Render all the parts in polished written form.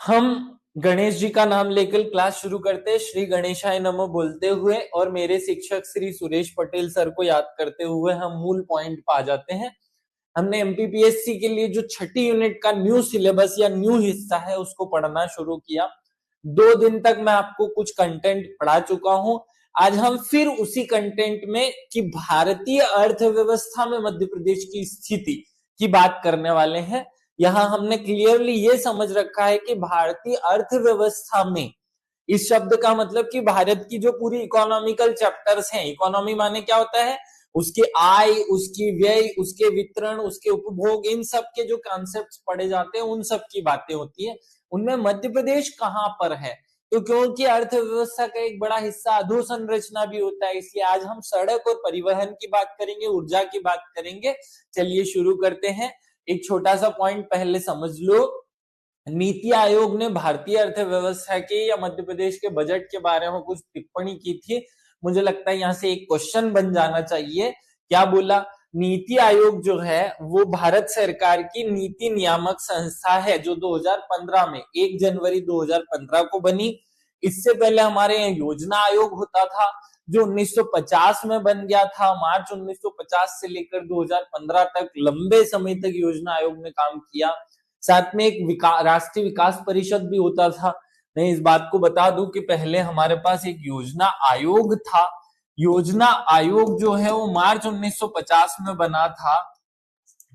हम गणेश जी का नाम लेकर क्लास शुरू करते हैं, श्री गणेशाय नमः बोलते हुए, और मेरे शिक्षक श्री सुरेश पटेल सर को याद करते हुए हम मूल पॉइंट पा जाते हैं। हमने एमपीपीएससी के लिए जो छठी यूनिट का न्यू सिलेबस या न्यू हिस्सा है उसको पढ़ना शुरू किया। 2 दिन तक मैं आपको कुछ कंटेंट पढ़ा चुका हूं। आज हम फिर उसी कंटेंट में कि भारतीय अर्थव्यवस्था में मध्य प्रदेश की स्थिति की बात करने वाले हैं। यहां हमने क्लियरली ये समझ रखा है कि भारतीय अर्थव्यवस्था में इस शब्द का मतलब कि भारत की जो पूरी इकोनॉमिकल चैप्टर्स हैं, इकोनॉमी माने क्या होता है, उसकी आय, उसकी व्यय, उसके वितरण, उसके उपभोग, इन सब के जो कॉन्सेप्ट्स पढ़े जाते हैं उन सब की बातें होती है। उनमें मध्य प्रदेश कहां पर है? तो क्योंकि अर्थव्यवस्था का एक बड़ा हिस्सा अधोसंरचना भी होता है, इसलिए आज हम सड़क और परिवहन की बात करेंगे, ऊर्जा की बात करेंगे। चलिए शुरू करते हैं। एक छोटा सा पॉइंट पहले समझ लो। नीति आयोग ने भारतीय अर्थव्यवस्था के या मध्य प्रदेश के बजट के बारे में कुछ टिप्पणी की थी। मुझे लगता है यहां से एक क्वेश्चन बन जाना चाहिए। क्या बोला? नीति आयोग जो है वो भारत सरकार की नीति नियामक संस्था है, जो 2015 में 1 जनवरी 2015 को बनी। इससे पहले हमारे यहाँ योजना आयोग होता था, जो 1950 में बन गया था। मार्च 1950 से लेकर 2015 तक लंबे समय तक योजना आयोग ने काम किया। साथ में एक राष्ट्रीय विकास परिषद भी होता था। मैं इस बात को बता दूं कि पहले हमारे पास एक योजना आयोग था। योजना आयोग जो है वो मार्च 1950 में बना था।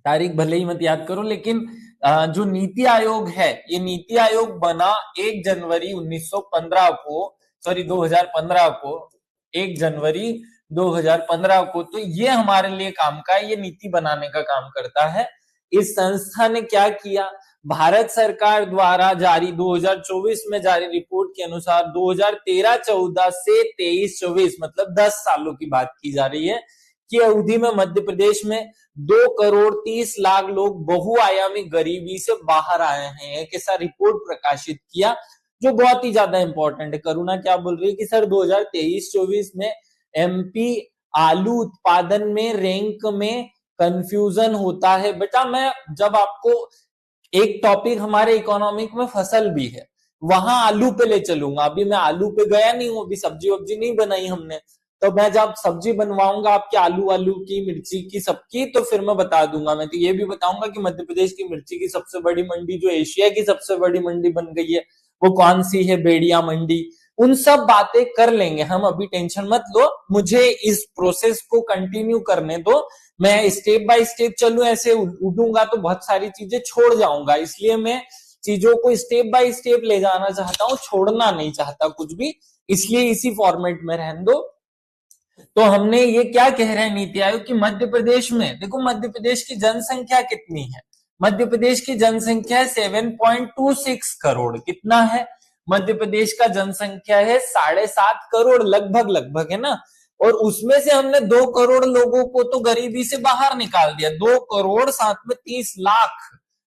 तारीख भले ही मत याद करो, लेकिन जो नीति आयोग है, ये नीति आयोग बना 1 जनवरी 1915 को, सॉरी 2015 को, 1 जनवरी 2015 को। तो ये हमारे लिए काम का है, ये नीति बनाने का काम करता है। इस संस्था ने क्या किया? भारत सरकार द्वारा जारी 2024 में जारी रिपोर्ट के अनुसार 2013-14 से 23-24 मतलब 10 सालों की बात की जा रही है कि अवधि में मध्य प्रदेश में 2,30,00,000 लोग बहुआयामी गरीबी से बाहर आए हैं, एक ऐसा रिपोर्ट प्रकाशित किया जो बहुत ही ज्यादा इंपॉर्टेंट है। करुणा क्या बोल रही है कि सर 2023-24 में एमपी आलू उत्पादन में रैंक में कंफ्यूजन होता है। बेटा, मैं जब आपको एक टॉपिक हमारे इकोनॉमिक में फसल भी है, वहां आलू पे ले चलूंगा। अभी मैं आलू पे गया नहीं हूं, अभी सब्जी वब्जी नहीं बनाई हमने, तो मैं जब सब्जी बनवाऊंगा आपके आलू वालू की, मिर्ची की, सबकी, तो फिर मैं बता दूंगा। मैं तो ये भी बताऊंगा कि मध्य प्रदेश की मिर्ची की सबसे बड़ी मंडी जो एशिया की सबसे बड़ी मंडी बन गई है वो कौन सी है, बेड़िया मंडी। उन सब बातें कर लेंगे हम, अभी टेंशन मत लो। मुझे इस प्रोसेस को कंटिन्यू करने दो। मैं स्टेप बाय स्टेप चलूं, ऐसे उठूंगा तो बहुत सारी चीजें छोड़ जाऊंगा, इसलिए मैं चीजों को स्टेप बाय स्टेप ले जाना चाहता हूं, छोड़ना नहीं चाहता कुछ भी, इसलिए इसी फॉर्मेट में रहने दो। तो हमने ये क्या कह रहे हैं नीति आयोग कि मध्य प्रदेश में देखो, मध्य प्रदेश की जनसंख्या कितनी है? मध्य प्रदेश की जनसंख्या है 7.26 करोड़। कितना है? मध्य प्रदेश का जनसंख्या है 7.5 करोड़, लगभग लगभग, है ना। और उसमें से हमने 2 करोड़ लोगों को तो गरीबी से बाहर निकाल दिया। 2 करोड़ 7 में 30 लाख,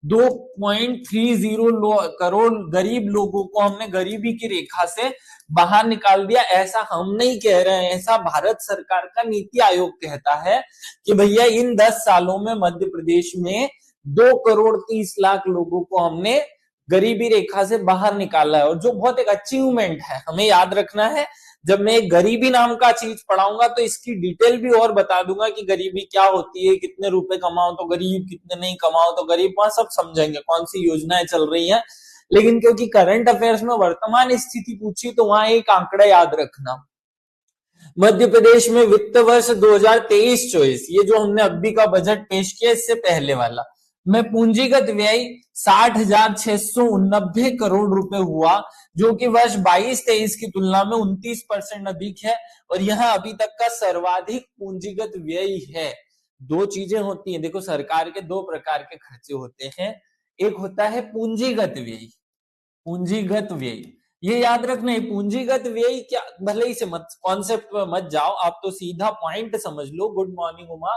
2.30 करोड़ गरीब लोगों को हमने गरीबी की रेखा से बाहर निकाल दिया। ऐसा हम नहीं कह रहे हैं, ऐसा भारत सरकार का नीति आयोग कहता है कि भैया इन 10 सालों में मध्य प्रदेश में 2,30,00,000 लोगों को हमने गरीबी रेखा से बाहर निकाला है, और जो बहुत एक अचीवमेंट है। हमें याद रखना है, जब मैं गरीबी नाम का चीज पढ़ाऊंगा तो इसकी डिटेल भी और बता दूंगा कि गरीबी क्या होती है, कितने रुपए कमाओ तो गरीब, कितने नहीं कमाओ तो गरीब, वहां सब समझेंगे, कौन सी योजनाएं चल रही हैं। लेकिन क्योंकि करंट अफेयर्स में वर्तमान स्थिति पूछी तो वहां एक आंकड़ा याद रखना। मध्य प्रदेश में वित्त वर्ष 2023-24, ये जो हमने अभी का बजट पेश किया इससे पहले वाला, में पूंजीगत व्यय 60,689 करोड़ रुपए हुआ, जो कि वर्ष 22-23 की तुलना में 29% अधिक है, और यह अभी तक का सर्वाधिक पूंजीगत व्यय है। दो चीजें होती हैं, देखो सरकार के 2 प्रकार के खर्चे होते हैं। एक होता है पूंजीगत व्यय, पूंजीगत व्यय, ये याद रखना है। पूंजीगत व्यय क्या, भले ही से मत कॉन्सेप्ट में मत जाओ, आप तो सीधा पॉइंट समझ लो। Good morning Uma.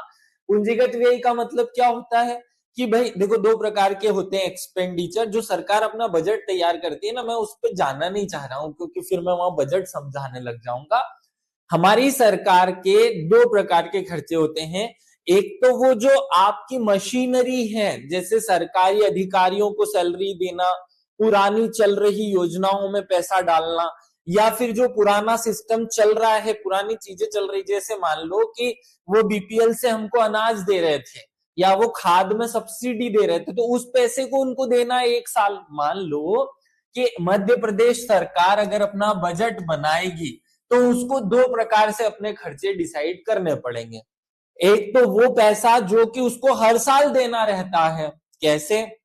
पूंजीगत व्यय का मतलब क्या होता है कि भाई देखो 2 प्रकार के होते हैं एक्सपेंडिचर। जो सरकार अपना बजट तैयार करती है ना, मैं उस पर जाना नहीं चाह रहा हूं क्योंकि फिर मैं वहां बजट समझाने लग जाऊंगा। हमारी सरकार के 2 प्रकार के खर्चे होते हैं। एक तो वो जो आपकी मशीनरी है, जैसे सरकारी अधिकारियों को सैलरी देना, पुरानी चल रही योजनाओं में पैसा डालना, या फिर जो पुराना सिस्टम चल रहा है, पुरानी चीजें चल रही, जैसे मान लो कि वो बीपीएल से हमको अनाज दे रहे थे या वो खाद में सब्सिडी दे रहे थे, तो उस पैसे को उनको देना है 1 साल। मान लो कि मध्य प्रदेश सरकार अगर अपना बजट बनाएगी तो उसको 2 प्रकार से अपने खर्चे डिसाइड करने पड़ेंगे। एक तो वो पैसा जो कि उसको हर साल देना रहता है। कैसे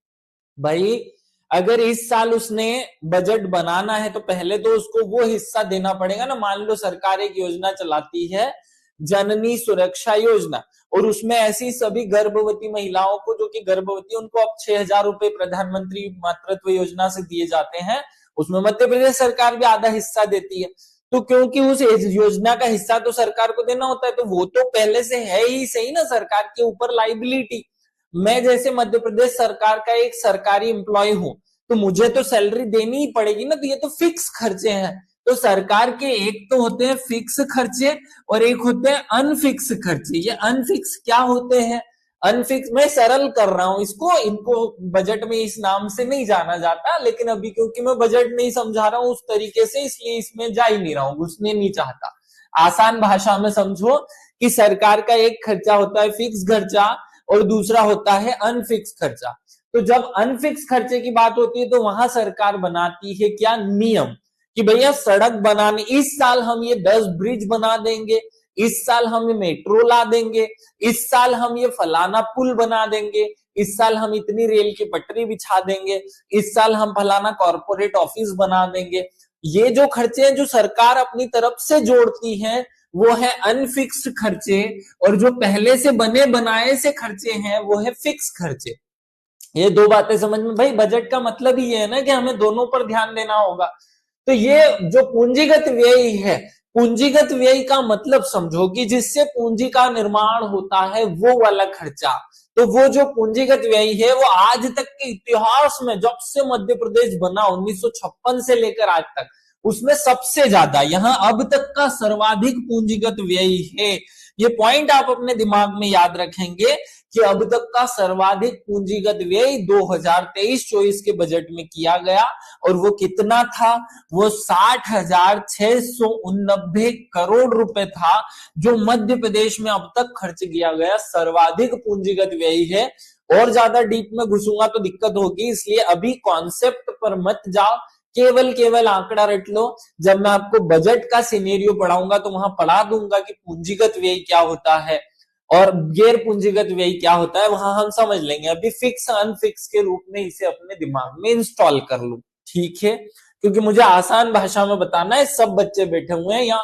भाई, अगर इस साल उसने बजट बनाना है तो पहले तो उसको वो हिस्सा देना पड़ेगा ना। मान लो सरकार एक योजना चलाती है, जननी सुरक्षा योजना, और उसमें ऐसी सभी गर्भवती महिलाओं को जो कि गर्भवती, उनको अब 6,000 रुपए प्रधानमंत्री मातृत्व योजना से दिए जाते हैं। उसमें मध्य प्रदेश सरकार भी आधा हिस्सा देती है। तो क्योंकि उस योजना का हिस्सा तो सरकार को देना होता है, तो वो तो पहले से है ही सही ना सरकार के ऊपर लाइबिलिटी। मैं जैसे मध्य प्रदेश सरकार का एक सरकारी एम्प्लॉय हूं, तो मुझे तो सैलरी देनी ही पड़ेगी ना। तो ये तो फिक्स खर्चे हैं। तो सरकार के एक तो होते हैं फिक्स खर्चे और एक होते हैं अनफिक्स खर्चे। ये अनफिक्स क्या होते हैं? अनफिक्स, मैं सरल कर रहा हूं इसको, इनको बजट में इस नाम से नहीं जाना जाता, लेकिन अभी क्योंकि मैं बजट नहीं समझा रहा हूं उस तरीके से, इसलिए इसमें जा ही नहीं रहा हूं, घुसने नहीं चाहता। आसान भाषा में समझो कि सरकार का एक खर्चा होता है फिक्स खर्चा और दूसरा होता है अनफिक्स खर्चा। तो जब अनफिक्स खर्चे की बात होती है तो वहां सरकार बनाती है क्या नियम, कि भैया सड़क बनाने, इस साल हम ये 10 ब्रिज बना देंगे, इस साल हम ये मेट्रो ला देंगे, इस साल हम ये फलाना पुल बना देंगे, इस साल हम इतनी रेल की पटरी बिछा देंगे, इस साल हम फलाना कॉर्पोरेट ऑफिस बना देंगे। ये जो खर्चे हैं जो सरकार अपनी तरफ से जोड़ती है वो है अनफिक्स्ड खर्चे, और जो पहले से बने बनाए से खर्चे हैं वो है फिक्स खर्चे। ये 2 बातें समझ में, भाई बजट का मतलब ही है ना कि हमें दोनों पर ध्यान देना होगा। तो ये जो पूंजीगत व्यय है, पूंजीगत व्यय का मतलब समझो कि जिससे पूंजी का निर्माण होता है वो वाला खर्चा। तो वो जो पूंजीगत व्यय है वो आज तक के इतिहास में, जब से मध्य प्रदेश बना 1956 से लेकर आज तक, उसमें सबसे ज्यादा, यहां अब तक का सर्वाधिक पूंजीगत व्यय है। ये पॉइंट आप अपने दिमाग में याद रखेंगे कि अब तक का सर्वाधिक पूंजीगत व्यय 2023-24 के बजट में किया गया, और वो कितना था? वो 60,689 करोड़ रुपए था, जो मध्य प्रदेश में अब तक खर्च किया गया सर्वाधिक पूंजीगत व्यय है। और ज्यादा डीप में घुसूंगा तो दिक्कत होगी, इसलिए अभी कॉन्सेप्ट पर मत जाओ, केवल आंकड़ा रट लो। जब मैं आपको बजट का सिनेरियो पढ़ाऊंगा तो वहां पढ़ा दूंगा कि पूंजीगत व्यय क्या होता है और गैर पूंजीगत व्यय क्या होता है, वहां हम समझ लेंगे। अभी फिक्स अनफिक्स के रूप में इसे अपने दिमाग में इंस्टॉल कर लो, ठीक है? क्योंकि मुझे आसान भाषा में बताना है, सब बच्चे बैठे हुए हैं, या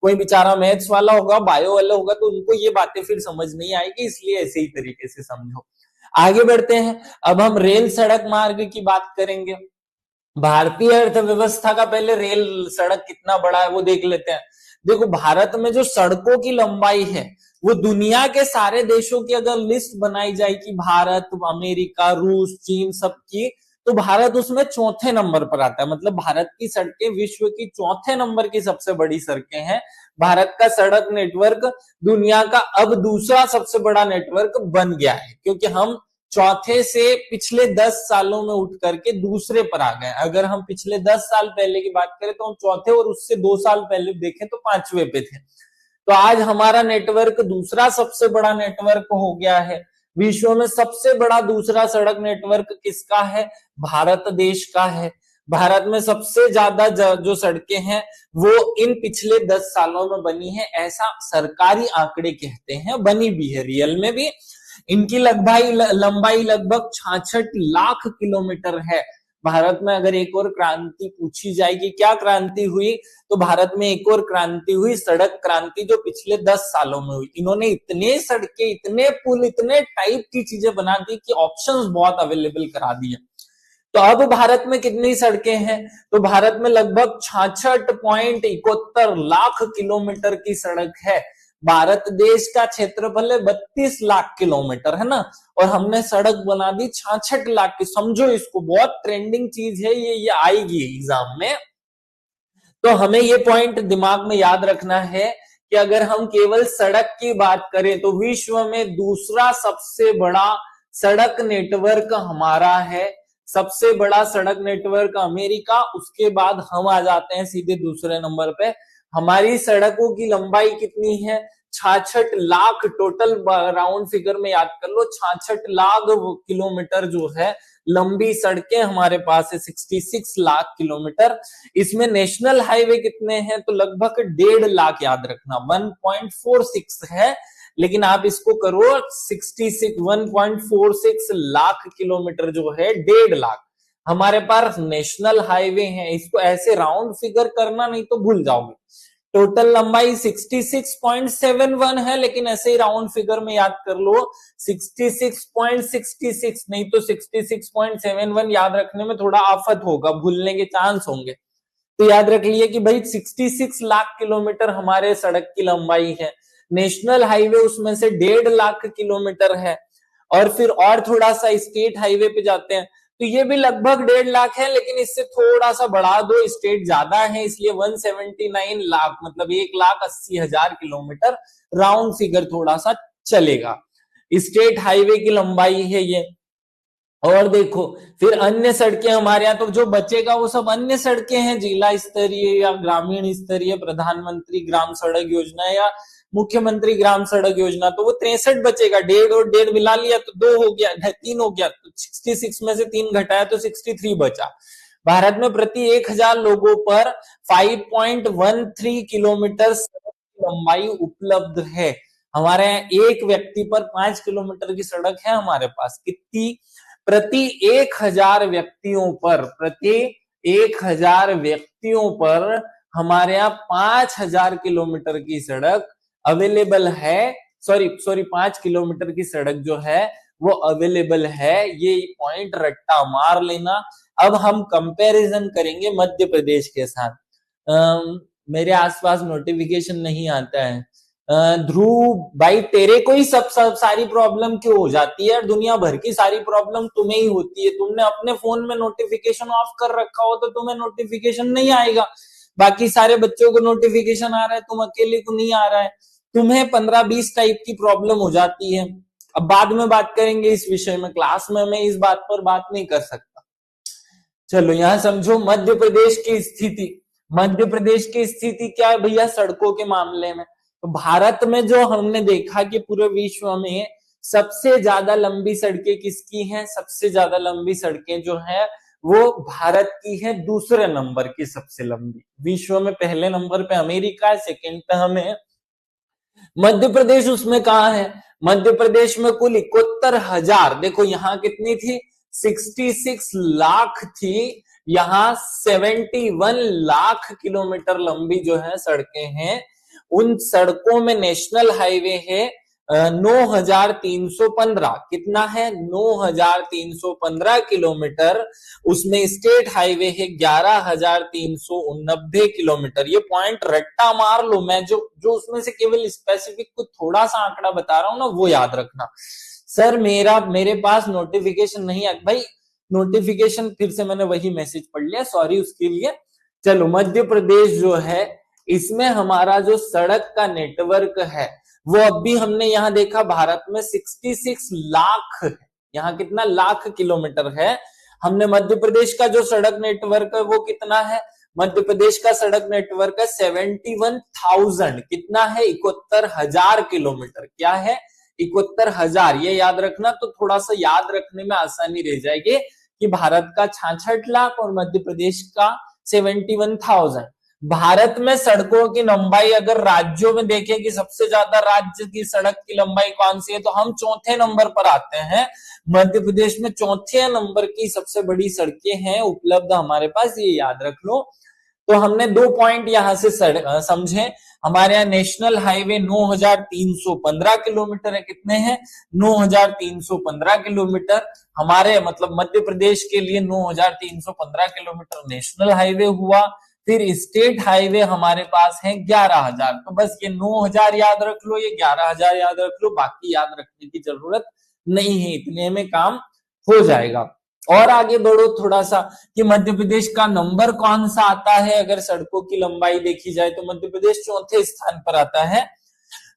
कोई बेचारा मैथ्स वाला होगा, बायो वाला होगा, तो उनको ये बातें फिर समझ नहीं आएगी, इसलिए ऐसे ही तरीके से समझो। आगे बढ़ते हैं, अब हम रेल सड़क मार्ग की बात करेंगे। भारतीय अर्थव्यवस्था का पहले रेल सड़क कितना बड़ा है वो देख लेते हैं। देखो, भारत में जो सड़कों की लंबाई है वो दुनिया के सारे देशों की अगर लिस्ट बनाई जाए कि भारत, अमेरिका, रूस, चीन सबकी, तो भारत उसमें 4थे नंबर पर आता है। मतलब भारत की सड़कें विश्व की 4थे नंबर की सबसे बड़ी सड़कें हैं। भारत का सड़क नेटवर्क दुनिया का अब दूसरा सबसे बड़ा नेटवर्क बन गया है, क्योंकि हम चौथे से पिछले 10 सालों में उठ करके दूसरे पर आ गए। अगर हम पिछले 10 साल पहले की बात करें तो हम चौथे, और उससे 2 साल पहले देखें तो 5वें पे थे। तो आज हमारा नेटवर्क दूसरा सबसे बड़ा नेटवर्क हो गया है। विश्व में सबसे बड़ा दूसरा सड़क नेटवर्क किसका है? भारत देश का है। भारत में सबसे ज्यादा जो सड़कें हैं वो इन पिछले 10 सालों में बनी है, ऐसा सरकारी आंकड़े कहते हैं। बनी भी है रियल में भी। इनकी लंबाई लगभग 66 लाख किलोमीटर है। भारत में अगर एक और क्रांति पूछी जाएगी, क्या क्रांति हुई, तो भारत में एक और क्रांति हुई, सड़क क्रांति, जो पिछले 10 सालों में हुई। इन्होंने इतने सड़कें, इतने पुल, इतने टाइप की चीजें बना दी कि ऑप्शंस बहुत अवेलेबल करा दिए। तो अब भारत में कितनी सड़कें हैं? तो भारत में लगभग 66.71 लाख किलोमीटर की सड़क है। भारत देश का क्षेत्रफल है 32 लाख किलोमीटर, है ना, और हमने सड़क बना दी 66 लाख की। समझो इसको, बहुत ट्रेंडिंग चीज है ये आएगी एग्जाम में। तो हमें ये पॉइंट दिमाग में याद रखना है कि अगर हम केवल सड़क की बात करें तो विश्व में दूसरा सबसे बड़ा सड़क नेटवर्क हमारा है। सबसे बड़ा सड़क नेटवर्क अमेरिका, उसके बाद हम आ जाते हैं सीधे दूसरे नंबर पे। हमारी सड़कों की लंबाई कितनी है? 66 लाख टोटल, राउंड फिगर में याद कर लो, 66 लाख किलोमीटर जो है लंबी सड़कें हमारे पास है, 66 लाख किलोमीटर। इसमें नेशनल हाईवे कितने हैं? तो लगभग 1.5 लाख, याद रखना 1.46 है, लेकिन आप इसको करो 66, 1.46 लाख किलोमीटर जो है 1.5 लाख हमारे पास नेशनल हाईवे है। इसको ऐसे राउंड फिगर करना, नहीं तो भूल जाओगे। टोटल लंबाई 66.71 है, लेकिन ऐसे ही राउंड फिगर में याद कर लो 66.66, नहीं तो 66.71 याद रखने में थोड़ा आफत होगा, भूलने के चांस होंगे। तो याद रख लिए कि भाई 66 लाख किलोमीटर हमारे सड़क की लंबाई है। नेशनल हाईवे उसमें से 1.5 लाख किलोमीटर है। और फिर और थोड़ा सा स्टेट हाईवे पे जाते हैं तो ये भी लगभग 1.5 लाख है, लेकिन इससे थोड़ा सा बढ़ा दो, स्टेट ज्यादा है इसलिए 179 लाख, मतलब 1,80,000 किलोमीटर, राउंड फिगर थोड़ा सा चलेगा। स्टेट हाईवे की लंबाई है ये। और देखो फिर अन्य सड़कें हमारे यहाँ, तो जो बचेगा वो सब अन्य सड़कें हैं, जिला स्तरीय या ग्रामीण स्तरीय, प्रधानमंत्री ग्राम सड़क योजना या मुख्यमंत्री ग्राम सड़क योजना, तो वो 63 बचेगा। 1.5 और 1.5 मिला लिया तो 2 हो गया, 3 हो गया, तो 66 में से 3 घटाया तो 63 बचा। भारत में प्रति 1,000 लोगों पर 5.13 किलोमीटर सड़क की लंबाई उपलब्ध है। हमारे यहाँ एक व्यक्ति पर 5 किलोमीटर की सड़क है हमारे पास। कितनी? प्रति 1,000 व्यक्तियों पर, प्रति 1,000 व्यक्तियों पर हमारे यहाँ 5,000 किलोमीटर की सड़क अवेलेबल है। सॉरी 5 किलोमीटर की सड़क जो है वो अवेलेबल है। ये पॉइंट रट्टा मार लेना। अब हम कंपैरिजन करेंगे मध्य प्रदेश के साथ। मेरे आसपास नोटिफिकेशन नहीं आता है। ध्रुव भाई, तेरे को ही सब सारी प्रॉब्लम क्यों हो जाती है? दुनिया भर की सारी प्रॉब्लम तुम्हें ही होती है। तुमने अपने फोन में नोटिफिकेशन ऑफ कर रखा हो तो तुम्हें नोटिफिकेशन नहीं आएगा। बाकी सारे बच्चों को नोटिफिकेशन आ रहा है, तुम अकेले को नहीं आ रहा है। तुम्हें 15-20 टाइप की प्रॉब्लम हो जाती है। अब बाद में बात करेंगे इस विषय में, क्लास में मैं इस बात पर बात नहीं कर सकता। चलो यहां समझो मध्य प्रदेश की स्थिति। मध्य प्रदेश की स्थिति क्या है भैया सड़कों के मामले में? तो भारत में जो हमने देखा कि पूरे विश्व में सबसे ज्यादा लंबी सड़कें किसकी हैं? सबसे ज्यादा लंबी सड़कें जो है वो भारत की है, दूसरे नंबर की सबसे लंबी। विश्व में पहले नंबर पे अमेरिका है, सेकंड पे हमें मध्य प्रदेश। उसमें कहाँ है? मध्य प्रदेश में कुल 71,000, देखो यहाँ कितनी थी? 66 लाख थी, यहाँ 71 लाख किलोमीटर लंबी जो है सड़कें हैं। उन सड़कों में नेशनल हाईवे है 9,315। कितना है? 9,315 किलोमीटर। उसमें स्टेट हाईवे है 11,390 किलोमीटर। ये पॉइंट रट्टा मार लो, मैं जो उसमें से केवल स्पेसिफिक कुछ थोड़ा सा आंकड़ा बता रहा हूं ना, वो याद रखना। सर मेरे पास नोटिफिकेशन नहीं आ भाई, नोटिफिकेशन फिर से मैंने वही मैसेज पढ़ लिया, सॉरी उसके लिए। चलो मध्य प्रदेश जो है इसमें हमारा जो सड़क का नेटवर्क है वो अभी हमने यहां देखा भारत में 66 लाख है। यहाँ कितना लाख किलोमीटर है? हमने मध्य प्रदेश का जो सड़क नेटवर्क है वो कितना है? मध्य प्रदेश का सड़क नेटवर्क है 71,000। कितना है? 71,000 किलोमीटर। क्या है? 71,000। ये याद रखना, तो थोड़ा सा याद रखने में आसानी रह जाएगी कि भारत का 66 लाख और मध्य प्रदेश का 71,000। भारत में सड़कों की लंबाई अगर राज्यों में देखें कि सबसे ज्यादा राज्य की सड़क की लंबाई कौन सी है, तो हम चौथे नंबर पर आते हैं। मध्य प्रदेश में चौथे नंबर की सबसे बड़ी सड़कें हैं उपलब्ध हमारे पास, ये याद रख लो। तो हमने 2 पॉइंट यहां से समझे। हमारे यहाँ नेशनल हाईवे 9,315 किलोमीटर है। कितने हैं? 9,315 किलोमीटर। हमारे मतलब मध्य प्रदेश के लिए 9,315 किलोमीटर नेशनल हाईवे हुआ। फिर स्टेट हाईवे हमारे पास है 11,000। तो बस ये 9,000 याद रख लो, ये 11,000 याद रख लो, बाकी याद रखने की जरूरत नहीं है, इतने में काम हो जाएगा। और आगे बढ़ो थोड़ा सा कि मध्य प्रदेश का नंबर कौन सा आता है अगर सड़कों की लंबाई देखी जाए, तो मध्य प्रदेश चौथे स्थान पर आता है।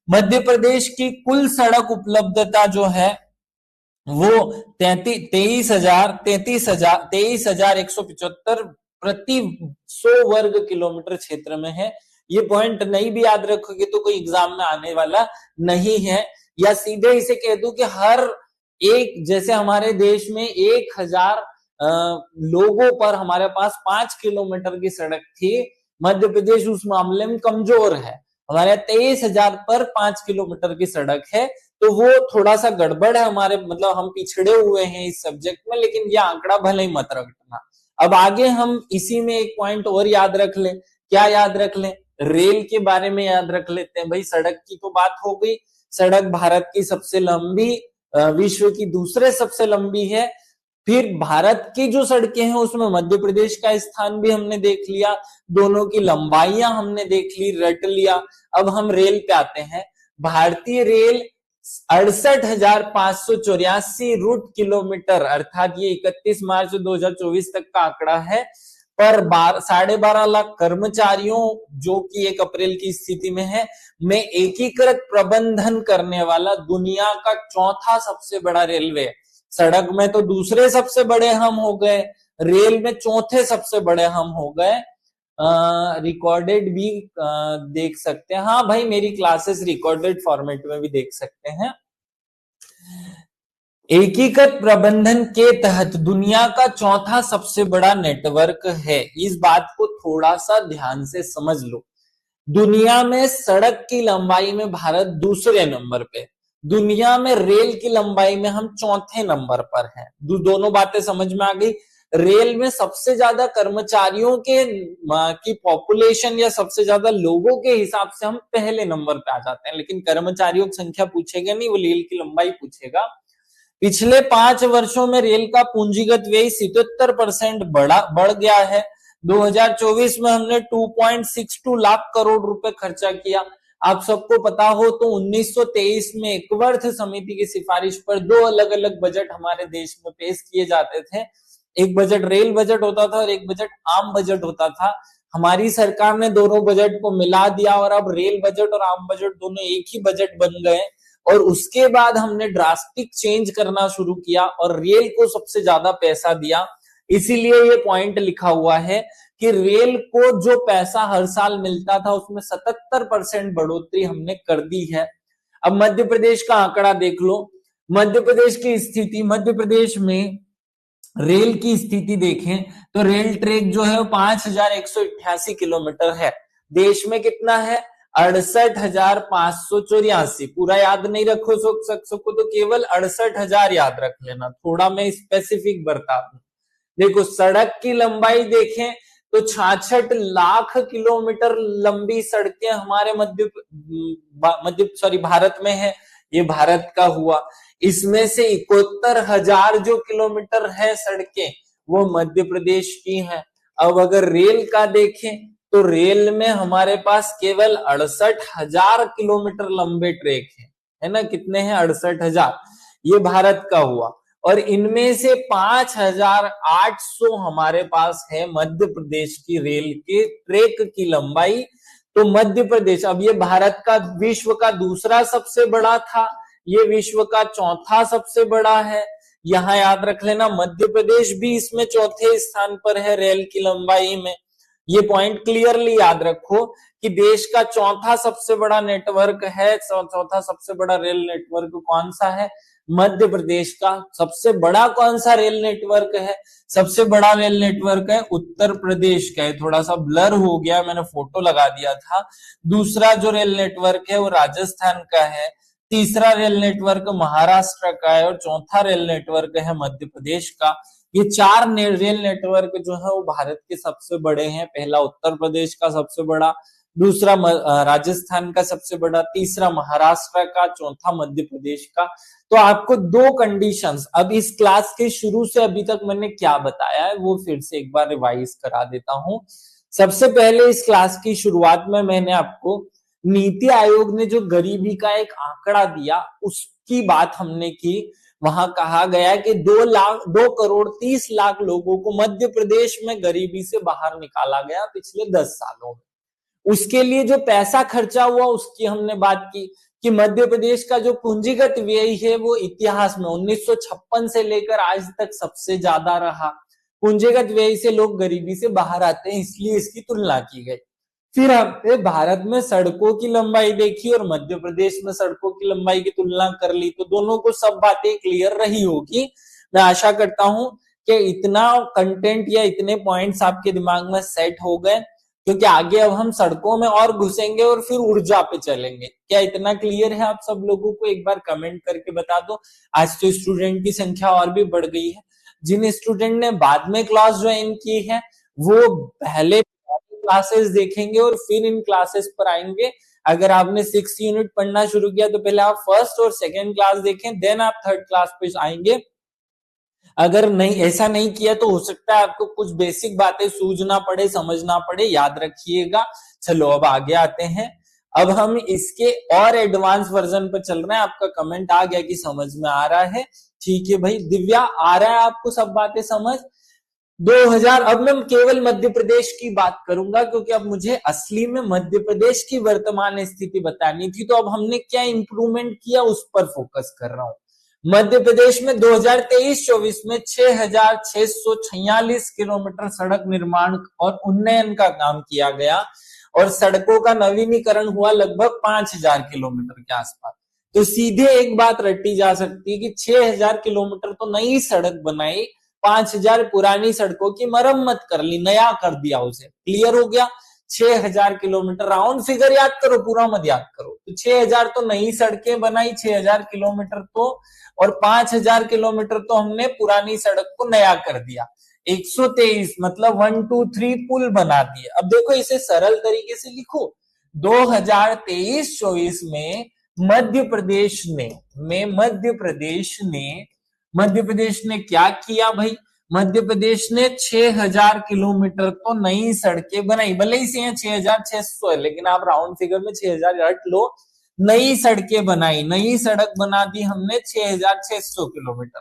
मध्य प्रदेश की कुल सड़क उपलब्धता जो है वो 23,175 प्रति 100 वर्ग किलोमीटर क्षेत्र में है। ये पॉइंट नहीं भी याद रखोगे तो कोई एग्जाम में आने वाला नहीं है। या सीधे इसे कह दूं कि हर एक, जैसे हमारे देश में 1,000 लोगों पर हमारे पास 5 किलोमीटर की सड़क थी, मध्य प्रदेश उस मामले में कमजोर है। हमारे 23,000 पर 5 किलोमीटर की सड़क है, तो वो थोड़ा सा गड़बड़ है हमारे, मतलब हम पिछड़े हुए हैं इस सब्जेक्ट में, लेकिन ये आंकड़ा भले ही मत रखना। अब आगे हम इसी में एक पॉइंट और याद रख ले। क्या याद रख ले? रेल के बारे में याद रख लेते हैं भाई। सड़क की तो बात हो गई, सड़क भारत की सबसे लंबी, विश्व की दूसरे सबसे लंबी है। फिर भारत की जो सड़कें हैं उसमें मध्य प्रदेश का स्थान भी हमने देख लिया, दोनों की लंबाइयां हमने देख ली, रट लिया। अब हम रेल पे आते हैं। भारतीय रेल 68,584 रूट किलोमीटर, अर्थात ये 31 मार्च 2024 तक का आंकड़ा है, पर 12.5 लाख कर्मचारियों, जो कि 1 अप्रैल की स्थिति में है, में एकीकृत प्रबंधन करने वाला दुनिया का चौथा सबसे बड़ा रेलवे। सड़क में तो दूसरे सबसे बड़े हम हो गए, रेल में चौथे सबसे बड़े हम हो गए। रिकॉर्डेड भी देख सकते हैं। हाँ भाई, मेरी क्लासेस रिकॉर्डेड फॉर्मेट में भी देख सकते हैं। एकीकृत प्रबंधन के तहत दुनिया का चौथा सबसे बड़ा नेटवर्क है। इस बात को थोड़ा सा ध्यान से समझ लो। दुनिया में सड़क की लंबाई में भारत दूसरे नंबर पे, दुनिया में रेल की लंबाई में हम चौथे नंबर पर हैं। दोनों बातें समझ में आ गई। रेल में सबसे ज्यादा कर्मचारियों के की पॉपुलेशन या सबसे ज्यादा लोगों के हिसाब से हम पहले नंबर पे आ जाते हैं, लेकिन कर्मचारियों की संख्या पूछेगा नहीं, वो रेल की लंबाई पूछेगा। पिछले 5 वर्षों में रेल का पूंजीगत व्यय 77% बढ़ गया है। 2024 में हमने 2.62 लाख करोड़ रुपए खर्चा किया। आप सबको पता हो तो 1923 में एकवर्थ समिति की सिफारिश पर 2 अलग अलग बजट हमारे देश में पेश किए जाते थे। एक बजट रेल बजट होता था और एक बजट आम बजट होता था। हमारी सरकार ने दोनों बजट को मिला दिया और अब रेल बजट और आम बजट दोनों एक ही बजट बन गए। और उसके बाद हमने ड्रास्टिक चेंज करना शुरू किया और रेल को सबसे ज्यादा पैसा दिया। इसीलिए ये पॉइंट लिखा हुआ है कि रेल को जो पैसा हर साल मिलता था उसमें 77% बढ़ोतरी हमने कर दी है। अब मध्य प्रदेश का आंकड़ा देख लो। मध्य प्रदेश की स्थिति, मध्य प्रदेश में रेल की स्थिति देखें तो रेल ट्रैक जो है वो 5,188 किलोमीटर है। देश में कितना है? 68,584। पूरा याद नहीं रखो सको तो केवल 68,000 याद रख लेना, थोड़ा मैं स्पेसिफिक बता दूं। देखो, सड़क की लंबाई देखें तो 66 लाख किलोमीटर लंबी सड़कें हमारे भारत में है। ये भारत का हुआ। इसमें से 71,000 जो किलोमीटर है सड़कें, वो मध्य प्रदेश की हैं। अब अगर रेल का देखें तो रेल में हमारे पास केवल 68,000 किलोमीटर लंबे ट्रैक है ना? कितने हैं? 68,000। ये भारत का हुआ। और इनमें से 5,800 हमारे पास है मध्य प्रदेश की रेल के ट्रैक की लंबाई। तो मध्य प्रदेश, अब ये भारत का विश्व का दूसरा सबसे बड़ा था, ये विश्व का चौथा सबसे बड़ा है। यहां याद रख लेना, मध्य प्रदेश भी इसमें चौथे स्थान पर है रेल की लंबाई में। ये पॉइंट क्लियरली याद रखो कि देश का चौथा सबसे बड़ा नेटवर्क है, चौथा सबसे बड़ा रेल नेटवर्क कौन सा है? मध्य प्रदेश का। सबसे बड़ा कौन सा रेल नेटवर्क है? सबसे बड़ा रेल नेटवर्क है उत्तर प्रदेश का है। थोड़ा सा ब्लर हो गया, मैंने फोटो लगा दिया था। दूसरा जो रेल नेटवर्क है वो राजस्थान का है। तीसरा रेल नेटवर्क महाराष्ट्र का है और चौथा रेल नेटवर्क है मध्य प्रदेश का। ये 4 रेल नेटवर्क जो है वो भारत के सबसे बड़े हैं। पहला उत्तर प्रदेश का सबसे बड़ा, दूसरा राजस्थान का सबसे बड़ा, तीसरा महाराष्ट्र का, चौथा मध्य प्रदेश का। तो आपको 2 कंडीशंस, अब इस क्लास के शुरू से अभी तक मैंने क्या बताया है वो फिर से एक बार रिवाइज करा देता हूं। सबसे पहले इस क्लास की शुरुआत में मैंने आपको नीति आयोग ने जो गरीबी का एक आंकड़ा दिया उसकी बात हमने की। वहां कहा गया कि 2 करोड़ 30 लाख लोगों को मध्य प्रदेश में गरीबी से बाहर निकाला गया पिछले 10 सालों में। उसके लिए जो पैसा खर्चा हुआ उसकी हमने बात की कि मध्य प्रदेश का जो पूंजीगत व्यय है वो इतिहास में 1956 से लेकर आज तक सबसे ज्यादा रहा। पूंजीगत व्यय से लोग गरीबी से बाहर आते हैं, इसलिए इसकी तुलना की गई। फिर हमने भारत में सड़कों की लंबाई देखी और मध्य प्रदेश में सड़कों की लंबाई की तुलना कर ली, तो दोनों को सब बातें क्लियर रही होगी। मैं आशा करता हूं कि इतना कंटेंट या इतने पॉइंट्स आपके दिमाग में सेट हो गए, क्योंकि आगे अब हम सड़कों में और घुसेंगे और फिर ऊर्जा पे चलेंगे। क्या इतना क्लियर है आप सब लोगों को? एक बार कमेंट करके बता दो। आज तो स्टूडेंट की संख्या और भी बढ़ गई है। जिन स्टूडेंट ने बाद में क्लास ज्वाइन की है वो पहले क्लासेस देखेंगे और फिर इन क्लासेस पर आएंगे। अगर आपने 6 यूनिट पढ़ना शुरू किया तो पहले आप फर्स्ट और सेकंड क्लास देखें, देन आप थर्ड क्लास पे आएंगे। अगर नहीं, ऐसा नहीं किया तो हो सकता है आपको कुछ बेसिक बातें सूझना पड़े, समझना पड़े, याद रखिएगा। चलो अब आगे आते हैं। अब हम इसके और एडवांस वर्जन पर चल रहे हैं। आपका कमेंट आ गया कि समझ में आ रहा है, ठीक है भाई। दिव्या, आ रहा है आपको सब बातें समझ? 2000, अब मैं केवल मध्य प्रदेश की बात करूंगा क्योंकि अब मुझे असली में मध्य प्रदेश की वर्तमान स्थिति बतानी थी। तो अब हमने क्या इंप्रूवमेंट किया उस पर फोकस कर रहा हूं। मध्य प्रदेश में 2023-24 में 6,646 किलोमीटर सड़क निर्माण और उन्नयन का काम किया गया और सड़कों का नवीनीकरण हुआ लगभग 5,000 किलोमीटर के आसपास। तो सीधे एक बात रटी जा सकती है कि 6,000 किलोमीटर तो नई सड़क बनाई, 5,000 पुरानी सड़कों की मरम्मत कर ली, नया कर दिया उसे। क्लियर हो गया? 6,000 किलोमीटर, राउंड फिगर याद करो, पूरा मत याद करो। तो 6,000 तो नई सड़कें बनाई, 6,000 किलोमीटर तो, और 5,000 किलोमीटर तो हमने पुरानी सड़क को नया कर दिया। 123 मतलब 1 2 3 पुल बना दिए। अब देखो इसे सरल तरीके से लिखो। 2023-24 में मध्य प्रदेश ने क्या किया भाई? मध्य प्रदेश ने 6,000 किलोमीटर तो नई सड़कें बनाई, भले ही से 6,600 है लेकिन आप राउंड फिगर में 6,000 हट लो। नई सड़कें बनाई, नई सड़क बना दी हमने 6,600 किलोमीटर।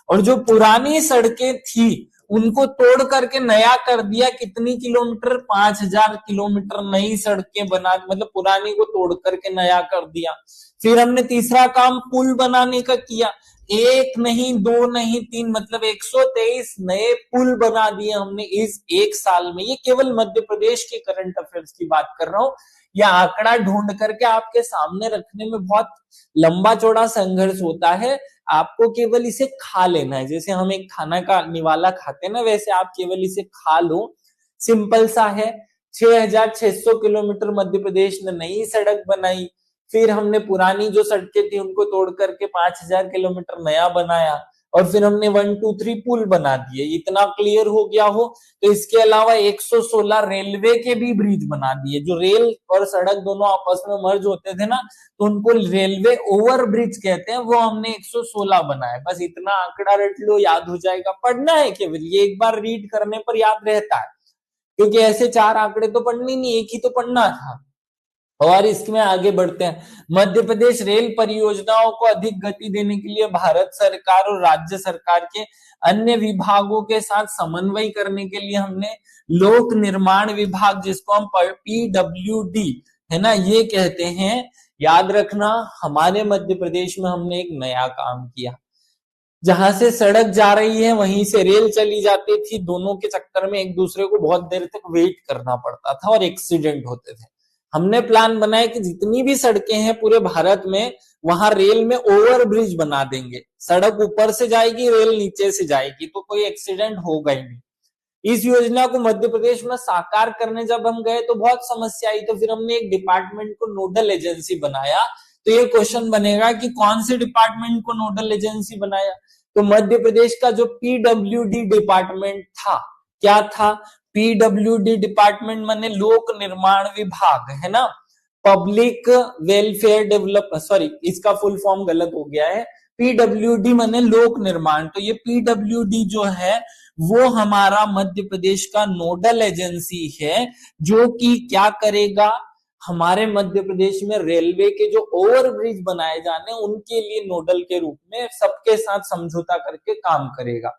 और जो पुरानी सड़कें थी उनको तोड़ करके नया कर दिया। कितनी किलोमीटर? 5,000 किलोमीटर नई सड़कें बना, मतलब पुरानी को तोड़ करके नया कर दिया। फिर हमने तीसरा काम पुल बनाने का किया। 1 नहीं 2 नहीं 3 मतलब 123 नए पुल बना दिए हमने इस एक साल में। ये केवल मध्य प्रदेश के करंट अफेयर्स की बात कर रहा हूं। यह आंकड़ा ढूंढ करके आपके सामने रखने में बहुत लंबा चौड़ा संघर्ष होता है। आपको केवल इसे खा लेना है, जैसे हम एक खाना का निवाला खाते हैं ना, वैसे आप केवल इसे खा लो। सिंपल सा है। 6,600 किलोमीटर मध्य प्रदेश ने नई सड़क बनाई। फिर हमने पुरानी जो सड़कें थी उनको तोड़ करके 5,000 किलोमीटर नया बनाया। और फिर हमने 1 2 3 पुल बना दिए। इतना क्लियर हो गया हो तो इसके अलावा 116 रेलवे के भी ब्रिज बना दिए। जो रेल और सड़क दोनों आपस में मर्ज होते थे ना, तो उनको रेलवे ओवर ब्रिज कहते हैं, वो हमने 116 बनाए। बस इतना आंकड़ा रट लो, याद हो जाएगा। पढ़ना है केवल, ये एक बार रीड करने पर याद रहता है, क्योंकि ऐसे 4 आंकड़े तो पढ़ने नहीं, एक ही तो पढ़ना था। और इसमें आगे बढ़ते हैं। मध्य प्रदेश रेल परियोजनाओं को अधिक गति देने के लिए भारत सरकार और राज्य सरकार के अन्य विभागों के साथ समन्वय करने के लिए हमने लोक निर्माण विभाग, जिसको हम PWD है ना ये कहते हैं, याद रखना। हमारे मध्य प्रदेश में हमने एक नया काम किया। जहां से सड़क जा रही है वहीं से रेल चली जाती थी। दोनों के चक्कर में एक दूसरे को बहुत देर तक वेट करना पड़ता था और एक्सीडेंट होते थे। हमने प्लान बनाया कि जितनी भी सड़कें हैं पूरे भारत में, वहां रेल में ओवर ब्रिज बना देंगे। सड़क ऊपर से जाएगी, रेल नीचे से जाएगी, तो कोई एक्सीडेंट होगा ही नहीं। इस योजना को मध्य प्रदेश में साकार करने जब हम गए तो बहुत समस्या आई। तो फिर हमने एक डिपार्टमेंट को नोडल एजेंसी बनाया। तो ये क्वेश्चन बनेगा कि कौन से डिपार्टमेंट को नोडल एजेंसी बनाया? तो मध्य प्रदेश का जो PWD डिपार्टमेंट था, क्या था? PWD डिपार्टमेंट माने लोक निर्माण विभाग, है ना। पब्लिक वेलफेयर डेवलपमेंट, सॉरी इसका फुल फॉर्म गलत हो गया है। PWD माने लोक निर्माण। तो ये PWD जो है वो हमारा मध्य प्रदेश का नोडल एजेंसी है, जो कि क्या करेगा? हमारे मध्य प्रदेश में रेलवे के जो ओवर ब्रिज बनाए जाने उनके लिए नोडल के रूप में सबके साथ समझौता करके काम करेगा।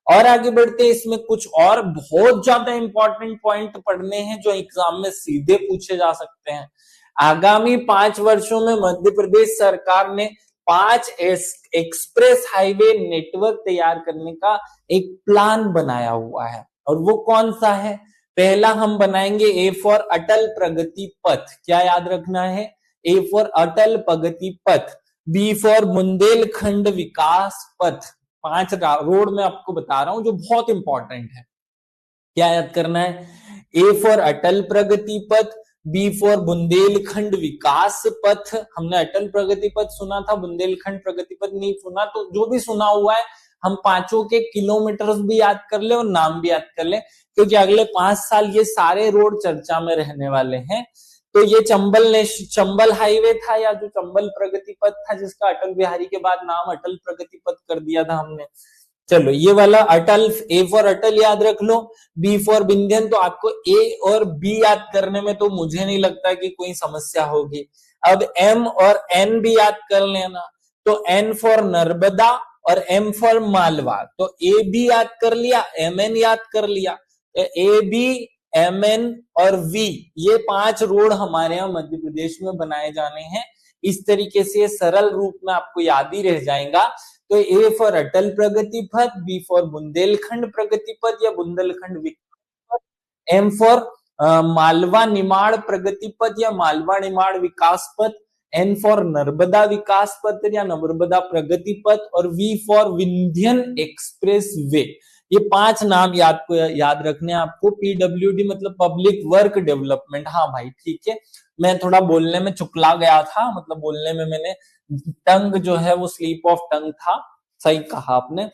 और आगे बढ़ते हैं। इसमें कुछ और बहुत ज्यादा इंपॉर्टेंट पॉइंट पढ़ने हैं जो एग्जाम में सीधे पूछे जा सकते हैं। आगामी 5 वर्षों में मध्य प्रदेश सरकार ने 5 एक्सप्रेस हाईवे नेटवर्क तैयार करने का एक प्लान बनाया हुआ है। और वो कौन सा है? पहला हम बनाएंगे ए फॉर अटल प्रगति पथ। क्या याद रखना है? ए फॉर अटल प्रगति पथ, बी फॉर बुंदेलखंड विकास पथ। 5 रोड मैं आपको बता रहा हूं जो बहुत इंपॉर्टेंट है। क्या याद करना है? ए फॉर अटल प्रगति पथ, बी फॉर बुंदेलखंड विकास पथ। हमने अटल प्रगति पथ सुना था, बुंदेलखंड प्रगति पथ नहीं सुना, तो जो भी सुना हुआ है हम पांचों के किलोमीटर्स भी याद कर ले और नाम भी याद कर ले, क्योंकि अगले 5 साल ये सारे रोड चर्चा में रहने वाले हैं। तो ये चंबल हाईवे था, या जो चंबल प्रगति पथ था जिसका अटल बिहारी के बाद नाम अटल प्रगति पथ कर दिया था हमने। चलो ये वाला अटल, ए फॉर अटल याद रख लो, बी फॉर विंध्यन। तो आपको ए और बी याद करने में तो मुझे नहीं लगता कि कोई समस्या होगी। अब एम और एन भी याद कर लेना। तो एन फॉर नर्मदा और एम फॉर मालवा। तो ए बी याद कर लिया, एम एन याद कर लिया। ए बी, एम एन और वी, ये 5 रोड हमारे यहाँ मध्य प्रदेश में बनाए जाने हैं। इस तरीके से सरल रूप में आपको याद ही रह जाएगा। तो ए फॉर अटल प्रगति पथ, बी फॉर बुंदेलखंड प्रगति पथ या बुंदेलखंड विकास पथ, एम फॉर मालवा निमाड़ प्रगति पथ या मालवा निमाड़ विकास पथ, एन फॉर नर्मदा विकास पथ या नर्मदा प्रगति पथ, और V for Vindhyan expressway. ये 5 नाम याद रखने आपको। पीडब्ल्यूडी मतलब पब्लिक वर्क डेवलपमेंट। हाँ भाई ठीक है, मैं थोड़ा बोलने में चुकला गया था, मतलब बोलने में मैंने टंग जो है वो स्लीप ऑफ टंग था। सही कहा आपने।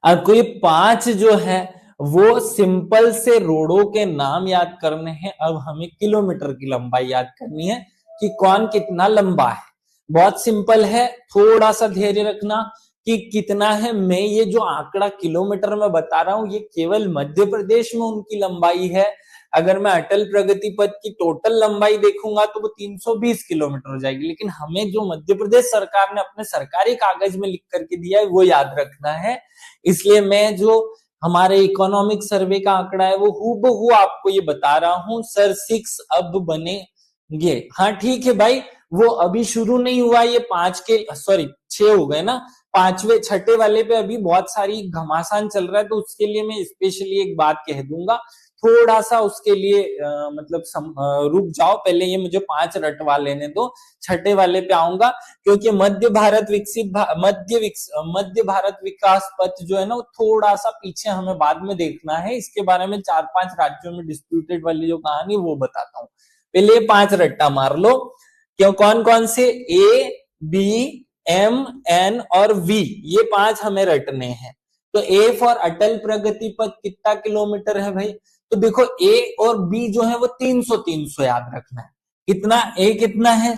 आपको ये 5 जो है वो सिंपल से रोडों के नाम याद करने हैं। अब हमें किलोमीटर की लंबाई याद करनी है कि कौन कितना लंबा है। बहुत सिंपल है, थोड़ा सा धैर्य रखना कि कितना है। मैं ये जो आंकड़ा किलोमीटर में बता रहा हूं ये केवल मध्य प्रदेश में उनकी लंबाई है। अगर मैं अटल प्रगति पथ की टोटल लंबाई देखूंगा तो वो 320 किलोमीटर हो जाएगी, लेकिन हमें जो मध्य प्रदेश सरकार ने अपने सरकारी कागज में लिख करके दिया है वो याद रखना है। इसलिए मैं जो हमारे इकोनॉमिक सर्वे का आंकड़ा है वो हूबहू आपको ये बता रहा हूं। सर 6 अब बनेंगे। हाँ ठीक है भाई, वो अभी शुरू नहीं हुआ, ये 5 के 6 हो गए ना। 5वें 6ठे वाले पे अभी बहुत सारी घमासान चल रहा है, तो उसके लिए मैं स्पेशली एक बात कह दूंगा। थोड़ा सा उसके लिए रुक जाओ, पहले ये मुझे 5 रटवा लेने दो, 6ठे वाले पे आऊंगा। क्योंकि मध्य भारत विकास पथ जो है ना वो थोड़ा सा पीछे हमें बाद में देखना है। इसके बारे में 4-5 राज्यों में डिस्प्यूटेड वाली जो कहानी वो बताता हूँ। पहले ये 5 रट्टा मार लो। क्यों, कौन कौन से? ए, बी, एम, एन और वी, ये 5 हमें रटने हैं। तो ए फॉर अटल प्रगति पथ कितना किलोमीटर है भाई? तो देखो ए और बी जो है वो 300 याद रखना है। कितना? ए कितना है?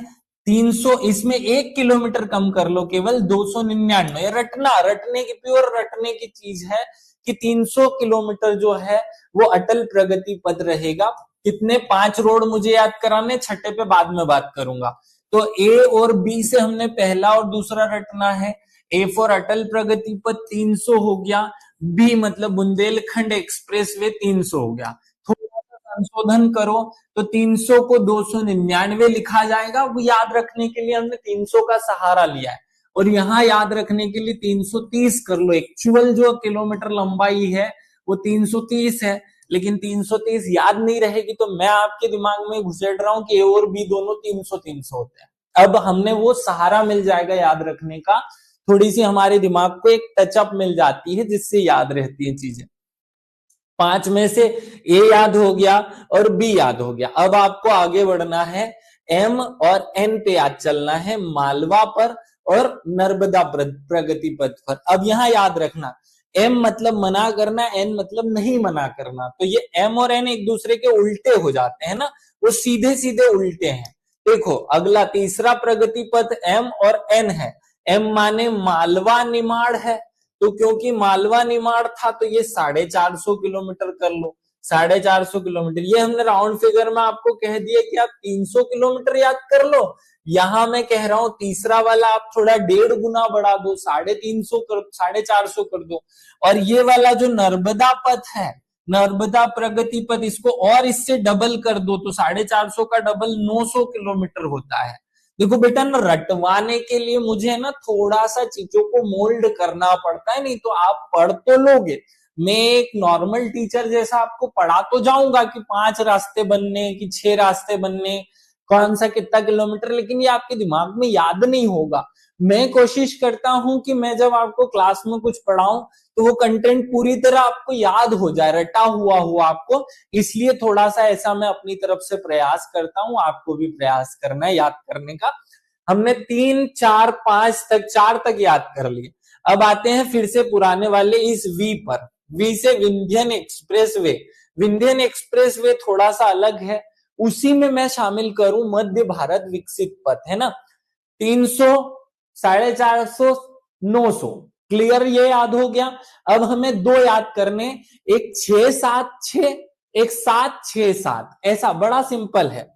300। इसमें 1 किलोमीटर कम कर लो, केवल 299। ये रटने की प्योर रटने की चीज है कि 300 किलोमीटर जो है वो अटल प्रगति पथ रहेगा। कितने? 5 रोड मुझे याद कराने, 6ठे पे बाद में बात करूंगा। तो ए और बी से हमने पहला और दूसरा रटना है। ए फॉर अटल प्रगति पथ 300 हो गया, बी मतलब बुंदेलखंड एक्सप्रेस वे 300 हो गया। थोड़ा सा संशोधन करो तो 300 को 299 लिखा जाएगा। वो याद रखने के लिए हमने 300 का सहारा लिया है। और यहाँ याद रखने के लिए 330 कर लो। एक्चुअल जो किलोमीटर लंबाई है वो 330 है, लेकिन 330 याद नहीं रहेगी तो मैं आपके दिमाग में घुसेड़ रहा हूं कि ए और बी दोनों 300 होते हैं। अब हमने वो सहारा मिल जाएगा याद रखने का, थोड़ी सी हमारे दिमाग को एक टचअप मिल जाती है जिससे याद रहती है चीजें। 5 में से ए याद हो गया और बी याद हो गया। अब आपको आगे बढ़ना है, एम और एन पे याद चलना है, मालवा पर और नर्मदा प्रगति पथ पर। अब यहां याद रखना, एम मतलब मना करना, एन मतलब नहीं मना करना। तो ये एम और एन एक दूसरे के उल्टे हो जाते हैं ना, वो सीधे सीधे उल्टे हैं। देखो अगला तीसरा प्रगति पथ एम और एन है। एम माने मालवा निमाड़ है, तो क्योंकि मालवा निमाड़ था तो ये 450 किलोमीटर कर लो। 450 किलोमीटर, ये हमने राउंड फिगर में आपको कह दिया कि आप 300 किलोमीटर याद कर लो। यहां मैं कह रहा हूं तीसरा वाला आप थोड़ा 1.5 गुना बढ़ा दो, 350 कर 450 कर दो। और ये वाला जो नर्मदा पथ है, नर्मदा प्रगति पथ, इसको और इससे डबल कर दो तो 450 का डबल 900 किलोमीटर होता है। देखो बेटा ना, रटवाने के लिए मुझे ना थोड़ा सा चीजों को मोल्ड करना पड़ता है, नहीं तो आप पढ़ तो लोगे। मैं एक नॉर्मल टीचर जैसा आपको पढ़ा तो जाऊंगा कि 5 रास्ते बनने कि 6 रास्ते बनने, कौन सा कितना किलोमीटर, लेकिन ये आपके दिमाग में याद नहीं होगा। मैं कोशिश करता हूं कि मैं जब आपको क्लास में कुछ पढ़ाऊं तो वो कंटेंट पूरी तरह आपको याद हो जाए, रटा हुआ आपको, इसलिए थोड़ा सा ऐसा मैं अपनी तरफ से प्रयास करता हूं, आपको भी प्रयास करना है याद करने का। हमने 3 4 5 तक, 4 तक याद कर लिए। अब आते हैं फिर से पुराने वाले इस वी पर। वी से Vindhyan express way. Vindhyan express way थोड़ा सा अलग है, उसी में मैं शामिल करूं मध्य भारत विकसित पथ, है ना। 300, 450, 900, क्लियर, ये याद हो गया। अब हमें 2 याद करने, एक 676, एक 767, ऐसा बड़ा सिंपल है।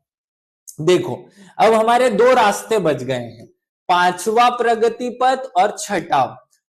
देखो अब हमारे 2 रास्ते बच गए हैं, 5वां प्रगति पथ और 6वां।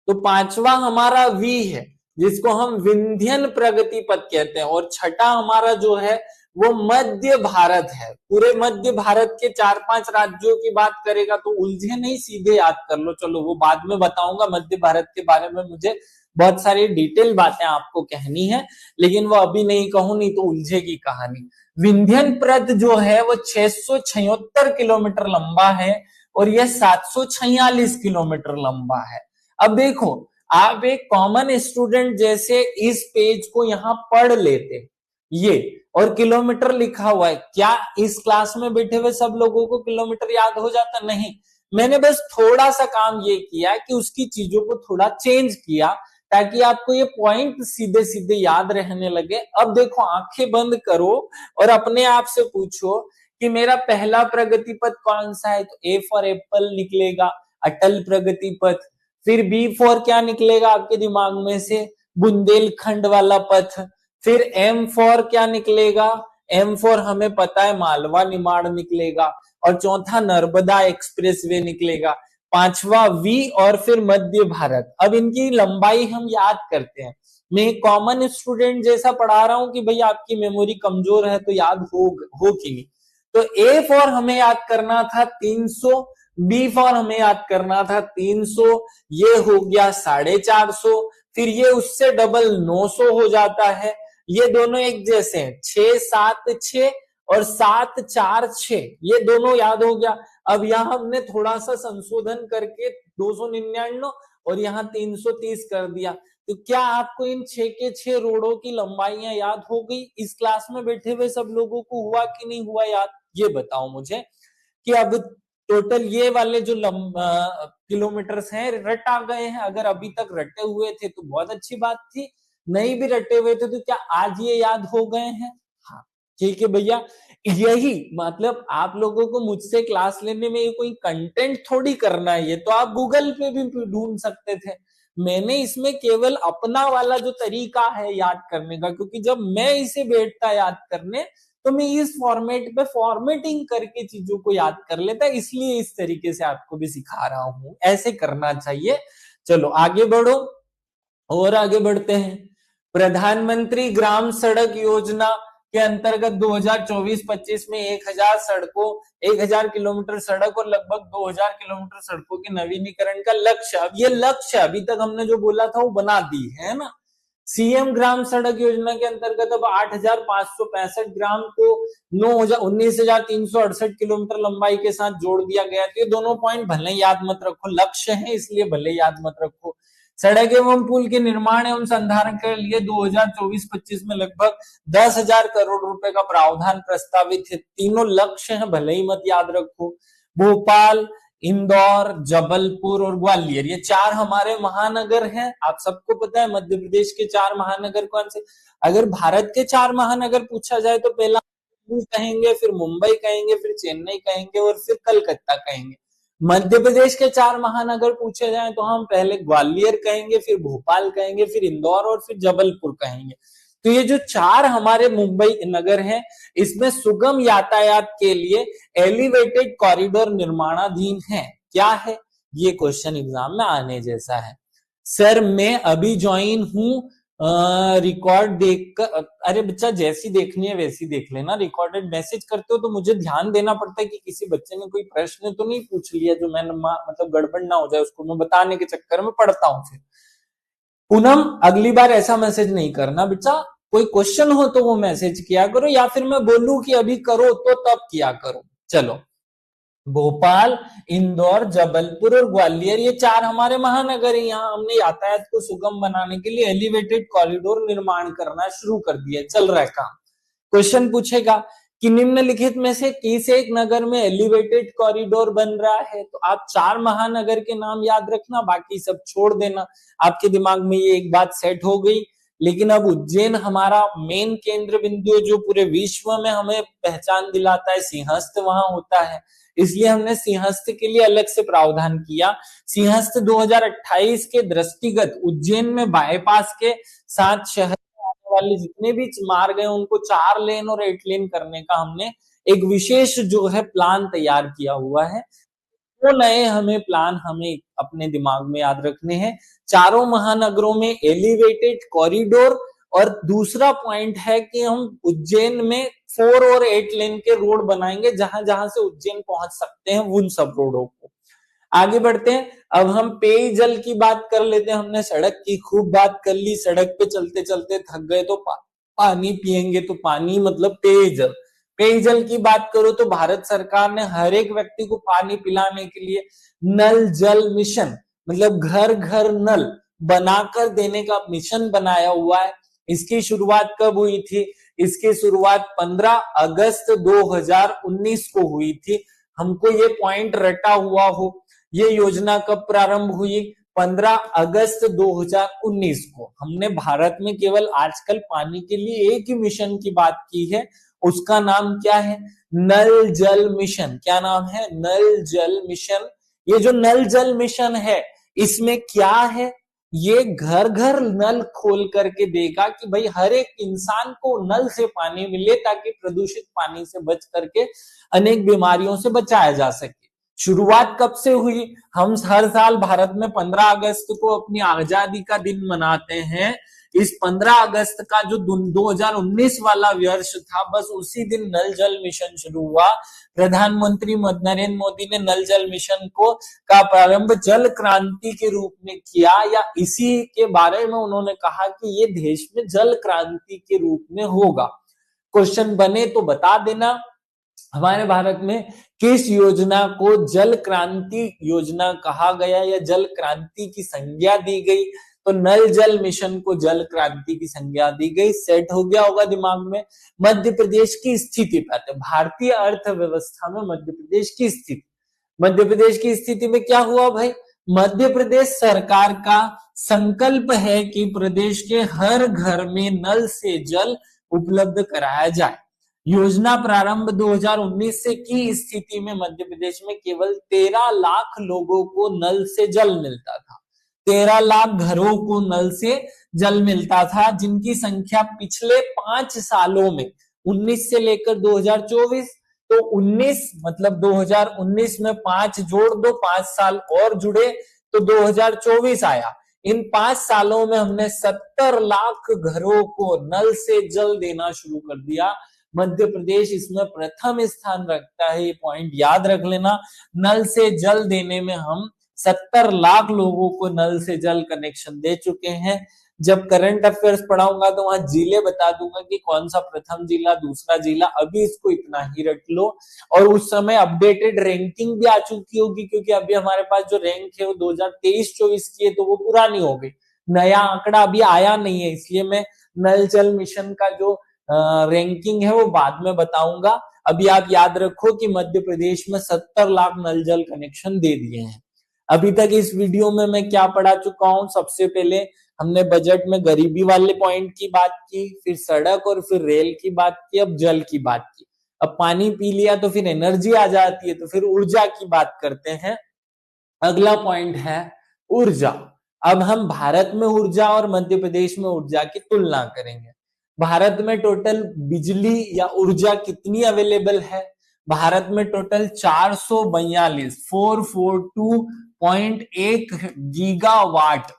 तो 5वां हमारा वी है जिसको हम विंध्यन प्रगति पथ कहते हैं, और 6वां हमारा जो है वो मध्य भारत है। पूरे मध्य भारत के 4-5 राज्यों की बात करेगा तो उलझे नहीं, सीधे याद कर लो। चलो वो बाद में बताऊंगा, मध्य भारत के बारे में मुझे बहुत सारी डिटेल बातें आपको कहनी है, लेकिन वो अभी नहीं कहूं, नहीं तो उलझेगी कहानी। विंध्यन पथ जो है वो 676 किलोमीटर लंबा है और यह 746 किलोमीटर लंबा है। अब देखो, आप एक कॉमन स्टूडेंट जैसे इस पेज को यहां पढ़ लेते ये, और किलोमीटर लिखा हुआ है, क्या इस क्लास में बैठे हुए सब लोगों को किलोमीटर याद हो जाता? नहीं। मैंने बस थोड़ा सा काम ये किया कि उसकी चीजों को थोड़ा चेंज किया ताकि आपको ये पॉइंट सीधे सीधे याद रहने लगे। अब देखो, आंखें बंद करो और अपने आप से पूछो कि मेरा पहला प्रगति पथ कौन सा है। तो ए फॉर एप्पल निकलेगा, अटल प्रगति पथ। फिर बी फॉर क्या निकलेगा आपके दिमाग में से? बुंदेलखंड वाला पथ। फिर एम फॉर क्या निकलेगा? एम फॉर हमें पता है मालवा निमाड़ निकलेगा। और चौथा नर्मदा एक्सप्रेसवे निकलेगा। 5वां वी और फिर मध्य भारत। अब इनकी लंबाई हम याद करते हैं। मैं एक कॉमन स्टूडेंट जैसा पढ़ा रहा हूं कि भाई आपकी मेमोरी कमजोर है तो याद हो कि नहीं। तो ए फॉर हमें याद करना था 300, बी फॉर हमें याद करना था 300, ये हो गया 450, फिर ये उससे डबल 900 हो जाता है। ये दोनों एक जैसे हैं, 676 और 746, ये दोनों याद हो गया। अब यहाँ हमने थोड़ा सा संशोधन करके 299 और यहाँ 330 कर दिया। तो क्या आपको इन 6 के 6 रोडों की लंबाइयां याद हो गई? इस क्लास में बैठे हुए सब लोगों को हुआ कि नहीं हुआ याद? ये बताओ मुझे कि अब टोटल ये वाले जो किलोमीटर्स हैं रट आ गए हैं। अगर अभी तक रटे हुए थे तो बहुत अच्छी बात थी, नहीं भी रटे हुए थे तो क्या आज ये याद हो गए हैं? हाँ ठीक है भैया। यही मतलब आप लोगों को मुझसे क्लास लेने में ये कोई कंटेंट थोड़ी करना है, ये तो आप गूगल पे भी ढूंढ सकते थे। मैंने इसमें केवल अपना वाला जो तरीका है याद करने का, क्योंकि जब मैं इसे बैठता याद करने तो मैं इस फॉर्मेट पे फॉर्मेटिंग करके चीजों को याद कर लेता, इसलिए इस तरीके से आपको भी सिखा रहा हूं, ऐसे करना चाहिए। चलो आगे बढ़ो, और आगे बढ़ते हैं। प्रधानमंत्री ग्राम सड़क योजना के अंतर्गत 2024-25 में 1000 सड़कों, 1000 किलोमीटर सड़क और लगभग 2000 किलोमीटर सड़कों के नवीनीकरण का लक्ष्य। अब ये लक्ष्य अभी तक हमने जो बोला था वो बना दी है ना। सीएम ग्राम सड़क योजना के अंतर्गत अब 8565 ग्राम को 19,368 किलोमीटर लंबाई के साथ जोड़ दिया गया। तो ये दोनों पॉइंट भले याद मत रखो, लक्ष्य है इसलिए भले याद मत रखो। सड़क एवं पुल के निर्माण एवं संधारण के लिए 2024-25 में लगभग 10,000 करोड़ रुपए का प्रावधान प्रस्तावित है। तीनों लक्ष्य हैं, भले ही मत याद रखो। भोपाल, इंदौर, जबलपुर और ग्वालियर, ये 4 हमारे महानगर हैं। आप सबको पता है मध्य प्रदेश के 4 महानगर कौन से? अगर भारत के 4 महानगर पूछा जाए तो पहला कहेंगे, फिर मुंबई कहेंगे, फिर चेन्नई कहेंगे और फिर कलकत्ता कहेंगे। मध्य प्रदेश के 4 महानगर पूछे जाए तो हम पहले ग्वालियर कहेंगे, फिर भोपाल कहेंगे, फिर इंदौर और फिर जबलपुर कहेंगे। तो ये जो 4 हमारे मुंबई नगर हैं, इसमें सुगम यातायात के लिए एलिवेटेड कॉरिडोर निर्माणाधीन है। क्या है ये? क्वेश्चन एग्जाम में आने जैसा है। सर मैं अभी ज्वाइन हूं रिकॉर्ड देखकर, अरे बच्चा जैसी देखनी है वैसी देख लेना। रिकॉर्डेड मैसेज करते हो तो मुझे ध्यान देना पड़ता है कि किसी बच्चे ने कोई प्रश्न तो नहीं पूछ लिया जो मैंने मतलब गड़बड़ ना हो जाए, उसको मैं बताने के चक्कर में पढ़ता हूँ फिर। पूनम, अगली बार ऐसा मैसेज नहीं करना बेटा, कोई क्वेश्चन हो तो वो मैसेज किया करो, या फिर मैं बोलूं कि अभी करो तो तब किया करो। चलो, भोपाल, इंदौर, जबलपुर और ग्वालियर, ये 4 हमारे महानगर है। यहाँ हमने यातायात को सुगम बनाने के लिए एलिवेटेड कॉरिडोर निर्माण करना शुरू कर दिया, चल रहा है काम। क्वेश्चन पूछेगा कि निम्नलिखित में से किस एक नगर में एलिवेटेड कॉरिडोर बन रहा है, तो आप 4 महानगर के नाम याद रखना, बाकी सब छोड़ देना। आपके दिमाग में ये एक बात सेट हो गई। लेकिन अब उज्जैन हमारा मेन केंद्र बिंदु है, जो पूरे विश्व में हमें पहचान दिलाता है, सिंहस्थ वहां होता है, इसलिए हमने सिंहस्थ के लिए अलग से प्रावधान किया। सिंहस्थ 2028 के दृष्टिगत उज्जैन में बाईपास के 7 शहर वाले जितने भी मार्ग हैं उनको 4 लेन और 8 लेन करने का हमने एक विशेष जो है प्लान तैयार किया हुआ है। वो नए हमें प्लान हमें अपने दिमाग में याद रखने हैं। चारों महानगरों में एलिवेटेड कॉरिडोर, और दूसरा पॉइंट है कि हम उज्जैन में 4 और 8 लेन के रोड बनाएंगे, जहां जहां से उज्जैन पहुंच सकते हैं उन सब रोडों को। आगे बढ़ते हैं, अब हम पेयजल की बात कर लेते हैं। हमने सड़क की खूब बात कर ली, सड़क पे चलते चलते थक गए तो पानी पिएंगे, तो पानी मतलब पेयजल। पेयजल की बात करो तो भारत सरकार ने हर एक व्यक्ति को पानी पिलाने के लिए नल जल मिशन, मतलब घर घर नल बनाकर देने का मिशन बनाया हुआ है। इसकी शुरुआत कब हुई थी? इसकी शुरुआत 15 अगस्त 2019 को हुई थी। हमको ये पॉइंट रटा हुआ हो, ये योजना कब प्रारंभ हुई? 15 अगस्त 2019 को। हमने भारत में केवल आजकल पानी के लिए एक ही मिशन की बात की है, उसका नाम क्या है? नल जल मिशन। क्या नाम है? नल जल मिशन। ये जो नल जल मिशन है, इसमें क्या है? ये घर घर नल खोल करके देगा कि भाई हर एक इंसान को नल से पानी मिले, ताकि प्रदूषित पानी से बच करके अनेक बीमारियों से बचाया जा सके। शुरुआत कब से हुई? हम हर साल भारत में 15 अगस्त को अपनी आजादी का दिन मनाते हैं। इस 15 अगस्त का जो 2019 वाला वर्ष था, बस उसी दिन नल जल मिशन शुरू हुआ। प्रधानमंत्री नरेंद्र मोदी ने नल जल मिशन को का प्रारंभ जल क्रांति के रूप में किया, या इसी के बारे में उन्होंने कहा कि ये देश में जल क्रांति के रूप में होगा। क्वेश्चन बने तो बता देना, हमारे भारत में किस योजना को जल क्रांति योजना कहा गया या जल क्रांति की संज्ञा दी गई? तो नल जल मिशन को जल क्रांति की संज्ञा दी गई। सेट हो गया होगा दिमाग में। मध्य प्रदेश की स्थिति पे आते हैं। भारतीय अर्थव्यवस्था में मध्य प्रदेश की स्थिति, मध्य प्रदेश की स्थिति में क्या हुआ भाई? मध्य प्रदेश सरकार का संकल्प है कि प्रदेश के हर घर में नल से जल उपलब्ध कराया जाए। योजना प्रारंभ 2019 से की स्थिति में मध्य प्रदेश में केवल 13 लाख लोगों को नल से जल मिलता था। 13 लाख घरों को नल से जल मिलता था, जिनकी संख्या पिछले 5 सालों में 19 से लेकर 2024, तो 19 मतलब 2019 में 5 जोड़ दो, 5 साल और जुड़े तो 2024 आया। इन 5 सालों में हमने 70 लाख घरों को नल से जल देना शुरू कर दिया। मध्य प्रदेश इसमें प्रथम स्थान रखता है, ये पॉइंट याद रख लेना। नल से जल देने में हम 70 लाख लोगों को नल से जल कनेक्शन दे चुके हैं। जब करंट अफेयर्स पढ़ाऊंगा तो वहां जिले बता दूंगा कि कौन सा प्रथम जिला, दूसरा जिला। अभी इसको इतना ही रख लो। और उस समय अपडेटेड रैंकिंग भी आ चुकी होगी, क्योंकि अभी हमारे पास जो रैंक है वो 2023-24 की है, तो वो पुरानी हो गई। नया आंकड़ा अभी आया नहीं है, इसलिए मैं नल जल मिशन का जो रैंकिंग है वो बाद में बताऊंगा। अभी आप याद रखो कि मध्य प्रदेश में 70 लाख नल जल कनेक्शन दे दिए हैं। अभी तक इस वीडियो में मैं क्या पढ़ा चुका हूं? सबसे पहले हमने बजट में गरीबी वाले पॉइंट की बात की, फिर सड़क और फिर रेल की बात की, अब जल की बात की। अब पानी पी लिया तो फिर एनर्जी आ जाती है, तो फिर ऊर्जा की बात करते हैं। अगला पॉइंट है ऊर्जा। अब हम भारत में ऊर्जा और मध्य प्रदेश में ऊर्जा की तुलना करेंगे। भारत में टोटल बिजली या ऊर्जा कितनी अवेलेबल है? भारत में टोटल 442.1 गीगावाट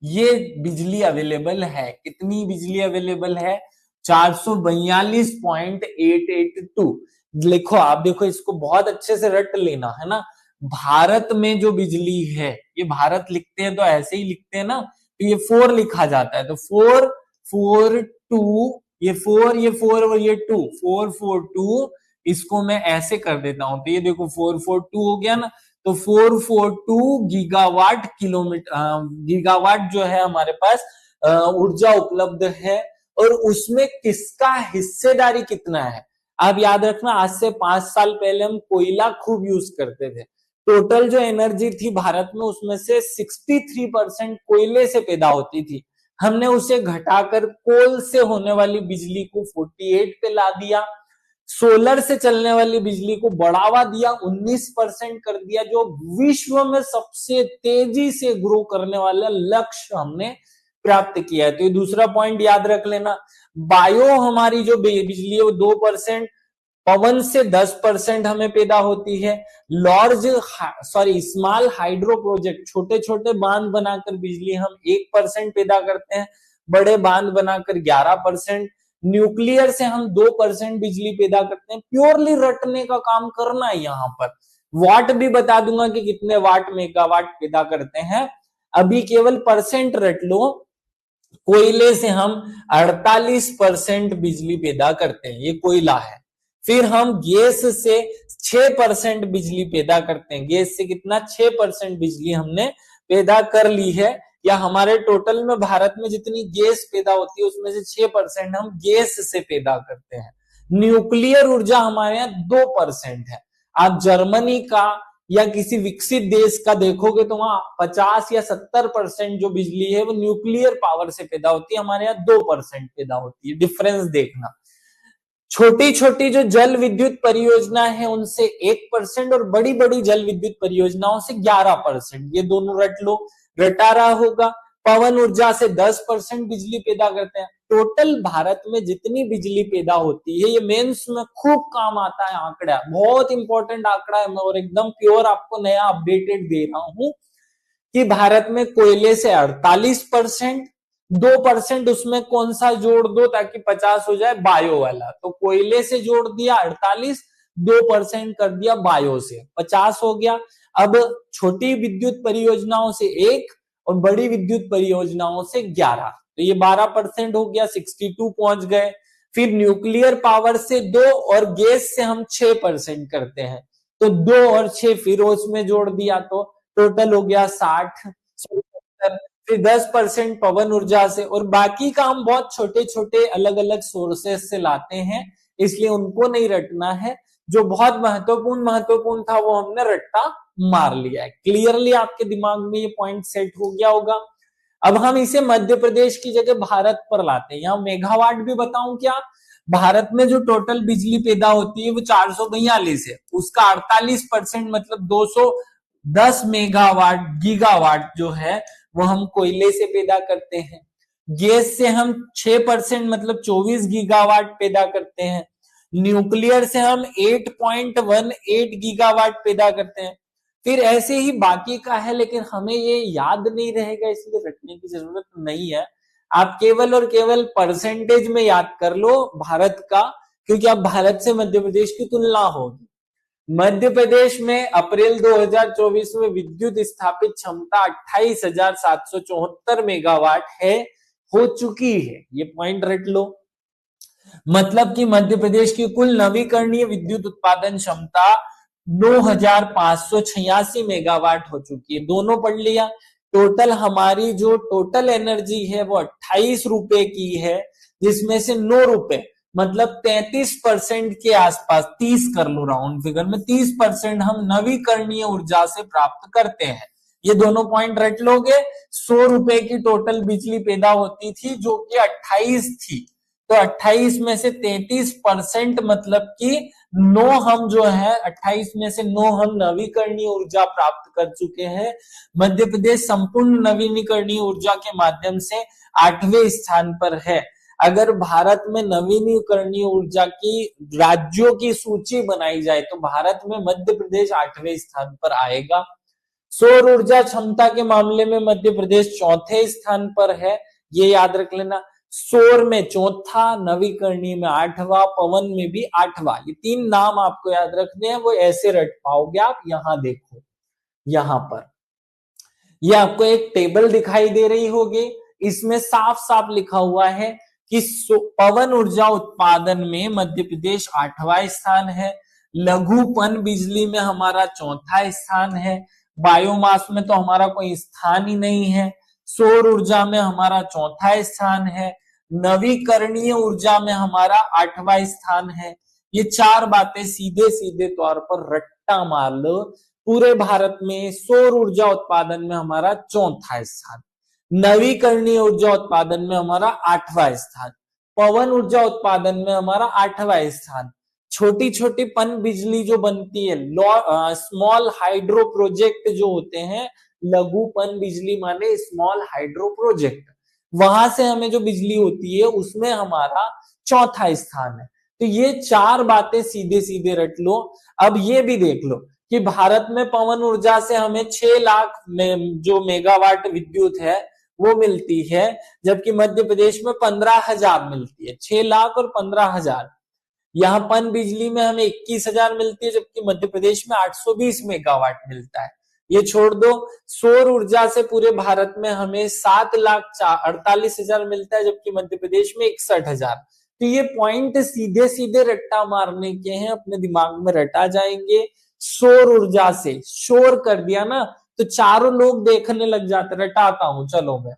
ये बिजली अवेलेबल है। कितनी बिजली अवेलेबल है? 442.882। लिखो, आप देखो, इसको बहुत अच्छे से रट लेना है ना। भारत में जो बिजली है, ये भारत लिखते हैं तो ऐसे ही लिखते हैं ना, तो ये 4 लिखा जाता है, तो 442, ये 4, ये 4 और ये 2, 442, इसको मैं ऐसे कर देता हूं, तो ये देखो 442 हो गया ना, तो 442 गीगावाट किलोमीटर, गीगावाट जो है हमारे पास ऊर्जा उपलब्ध है। और उसमें किसका हिस्सेदारी कितना है? आप याद रखना, आज से 5 साल पहले हम कोयला खूब यूज करते थे। टोटल जो एनर्जी थी भारत में, उसमें से 63% कोयले से पैदा होती थी। हमने उसे घटाकर कोल से होने वाली बिजली को 48 पे ला दिया। सोलर से चलने वाली बिजली को बढ़ावा दिया, 19% कर दिया, जो विश्व में सबसे तेजी से ग्रो करने वाला लक्ष्य हमने प्राप्त किया है। तो ये दूसरा पॉइंट याद रख लेना। बायो हमारी जो बिजली है वो 2%, पवन से 10% हमें पैदा होती है। स्मॉल हाइड्रो प्रोजेक्ट, छोटे छोटे बांध बनाकर बिजली हम 1% पैदा करते हैं, बड़े बांध बनाकर 11%। न्यूक्लियर से हम 2% बिजली पैदा करते हैं। प्योरली रटने का काम करना है यहाँ पर। वाट भी बता दूंगा कि कितने वाट मेगावाट पैदा करते हैं, अभी केवल परसेंट रट लो। कोयले से हम 48% बिजली पैदा करते हैं, ये कोयला है। फिर हम गैस से 6% बिजली पैदा करते हैं। गैस से कितना? 6% बिजली हमने पैदा कर ली है, या हमारे टोटल में भारत में जितनी गैस पैदा होती है उसमें से 6% हम गैस से पैदा करते हैं। न्यूक्लियर ऊर्जा हमारे यहाँ 2% है। आप जर्मनी का या किसी विकसित देश का देखोगे तो वहां 50 या 70% जो बिजली है वो न्यूक्लियर पावर से पैदा होती है, हमारे यहाँ 2% पैदा होती है। डिफरेंस देखना। छोटी छोटी जो जल विद्युत परियोजना है उनसे 1%, और बड़ी बड़ी जल विद्युत परियोजनाओं से 11%। ये दोनों रट लो, रटा रहा होगा। पवन ऊर्जा से 10% बिजली पैदा करते हैं। टोटल भारत में जितनी बिजली पैदा होती है, ये मेंस में खूब काम आता है आंकड़ा, बहुत इंपॉर्टेंट आंकड़ा है, और एकदम प्योर आपको नया अपडेटेड दे रहा हूं कि भारत में कोयले से 48%, 2% उसमें कौन सा जोड़ दो ताकि 50 हो जाए? बायो वाला। तो कोयले से जोड़ दिया 48, 2% कर दिया बायो से, 50 हो गया। अब छोटी विद्युत परियोजनाओं से 1 और बड़ी विद्युत परियोजनाओं से 11, तो ये 12% हो गया, 62 पहुंच गए। फिर न्यूक्लियर पावर से 2 और गैस से हम 6% करते हैं, तो 2 और 6 फिर उसमें जोड़ दिया, तो टोटल हो गया 60। फिर 10% पवन ऊर्जा से, और बाकी का हम बहुत छोटे छोटे अलग अलग सोर्सेस से लाते हैं, इसलिए उनको नहीं रटना है। जो बहुत महत्वपूर्ण था वो हमने रट्टा मार लिया है। क्लियरली आपके दिमाग में ये पॉइंट सेट हो गया होगा। अब हम इसे मध्य प्रदेश की जगह भारत पर लाते हैं। यहाँ मेगावाट भी बताऊं क्या? भारत में जो टोटल बिजली पैदा होती है वो 442 है, उसका 48% मतलब 210 मेगावाट गीगावाट जो है वो हम कोयले से पैदा करते हैं। गैस से हम 6% मतलब 24 गीगावाट पैदा करते हैं। न्यूक्लियर से हम 8.18 गीगावाट पैदा करते हैं। फिर ऐसे ही बाकी का है, लेकिन हमें ये याद नहीं रहेगा इसलिए रखने की जरूरत नहीं है। आप केवल और केवल परसेंटेज में याद कर लो भारत का, क्योंकि अब भारत से मध्य प्रदेश की तुलना होगी। मध्य प्रदेश में अप्रैल 2024 में विद्युत स्थापित क्षमता 28,774 मेगावाट है, हो चुकी है। ये पॉइंट रट लो। मतलब कि मध्य प्रदेश की कुल नवीकरणीय विद्युत उत्पादन क्षमता 9,586 मेगावाट हो चुकी है। दोनों पढ़ लिया। टोटल हमारी जो टोटल एनर्जी है वो 28 रुपए की है, जिसमें से 9 रुपए मतलब 33% के आसपास, 30 कर लो राउंड फिगर में, 30% हम नवीकरणीय ऊर्जा से प्राप्त करते हैं। ये दोनों पॉइंट रट लोगे। 100 रुपए की टोटल बिजली पैदा होती थी जो कि 28 थी, तो 28 में से 33% मतलब कि 9 हम जो है 28 में से 9 हम नवीकरणीय ऊर्जा प्राप्त कर चुके हैं। मध्य प्रदेश संपूर्ण नवीनीकरणीय ऊर्जा के माध्यम से 8वें स्थान पर है। अगर भारत में नवीनीकरणीय ऊर्जा की राज्यों की सूची बनाई जाए तो भारत में मध्य प्रदेश 8वें स्थान पर आएगा। सौर ऊर्जा क्षमता के मामले में मध्य प्रदेश चौथे स्थान पर है, ये याद रख लेना। सौर में चौथा, नवीकरणीय में आठवां, पवन में भी आठवां। ये तीन नाम आपको याद रखने हैं, वो ऐसे रट पाओगे आप। यहां देखो, यहां पर ये आपको एक टेबल दिखाई दे रही होगी, इसमें साफ साफ लिखा हुआ है कि पवन ऊर्जा उत्पादन में मध्य प्रदेश आठवां स्थान है, लघु पन बिजली में हमारा चौथा स्थान है, बायोमास में तो हमारा कोई स्थान ही नहीं है, सौर ऊर्जा में हमारा चौथा स्थान है, नवीकरणीय ऊर्जा में हमारा आठवां स्थान है। ये चार बातें सीधे सीधे तौर पर रट्टा मार लो। पूरे भारत में सौर ऊर्जा उत्पादन में हमारा चौथा स्थान, नवीकरणीय ऊर्जा उत्पादन में हमारा आठवां स्थान, पवन ऊर्जा उत्पादन में हमारा आठवां स्थान, छोटी छोटी पन बिजली जो बनती है, स्मॉल हाइड्रो प्रोजेक्ट जो होते हैं, लघु पन बिजली माने स्मॉल हाइड्रो प्रोजेक्ट, वहां से हमें जो बिजली होती है उसमें हमारा चौथा स्थान है। तो ये चार बातें सीधे सीधे रट लो। अब ये भी देख लो कि भारत में पवन ऊर्जा से हमें 6 लाख में जो मेगावाट विद्युत है वो मिलती है, जबकि मध्य प्रदेश में 15,000 मिलती है। 6 लाख और 15,000। यहाँ पन बिजली में हमें 21,000 मिलती है, जबकि मध्य प्रदेश में 820 मेगावाट मिलता है। ये छोड़ दो, सौर ऊर्जा से पूरे भारत में हमें 7,48,000 मिलता है, जबकि मध्य प्रदेश में 61,000। तो ये पॉइंट सीधे सीधे रट्टा मारने के हैं, अपने दिमाग में रटा जाएंगे। सौर ऊर्जा से शोर कर दिया ना तो चारों लोग देखने लग जाते। रटाता हूं, चलो मैं।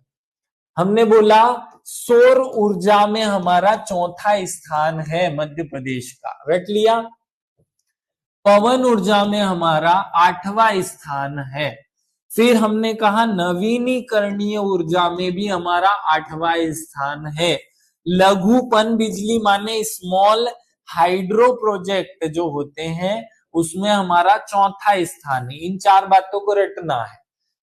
हमने बोला सौर ऊर्जा में हमारा चौथा स्थान है मध्य प्रदेश का, रट लिया। पवन ऊर्जा में हमारा आठवां स्थान है। फिर हमने कहा नवीनीकरणीय ऊर्जा में भी हमारा आठवां स्थान है। लघु पन बिजली माने स्मॉल हाइड्रो प्रोजेक्ट जो होते हैं उसमें हमारा चौथा स्थान है। इन चार बातों को रटना है।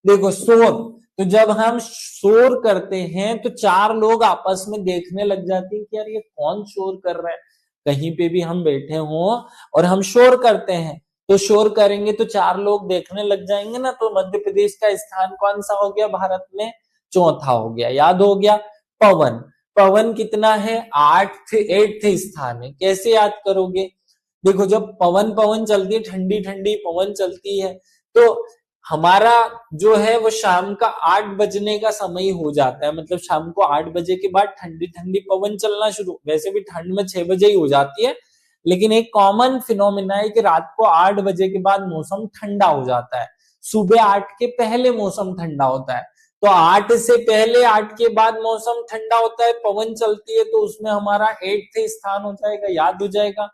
देखो शोर, तो जब हम शोर करते हैं तो चार लोग आपस में देखने लग जाते हैं कि यार ये कौन शोर कर रहा है। कहीं पे भी हम बैठे हों और हम शोर करते हैं तो शोर करेंगे तो चार लोग देखने लग जाएंगे ना। तो मध्य प्रदेश का स्थान कौन सा हो गया भारत में? चौथा हो गया। याद हो गया। पवन, पवन कितना है? 8th स्थान है। कैसे याद करोगे? देखो जब पवन पवन चलती है, ठंडी ठंडी पवन चलती है, तो हमारा जो है वो शाम का 8 बजने का समय हो जाता है। मतलब शाम को 8 बजे के बाद ठंडी ठंडी पवन चलना शुरू। वैसे भी ठंड में 6 बजे ही हो जाती है, लेकिन एक कॉमन फिनोमिना है कि रात को 8 बजे के बाद मौसम ठंडा हो जाता है। सुबह 8 के पहले मौसम ठंडा होता है। तो 8 से पहले 8 के बाद मौसम ठंडा होता है, पवन चलती है, तो उसमें हमारा 8th स्थान हो जाएगा। याद हो जाएगा।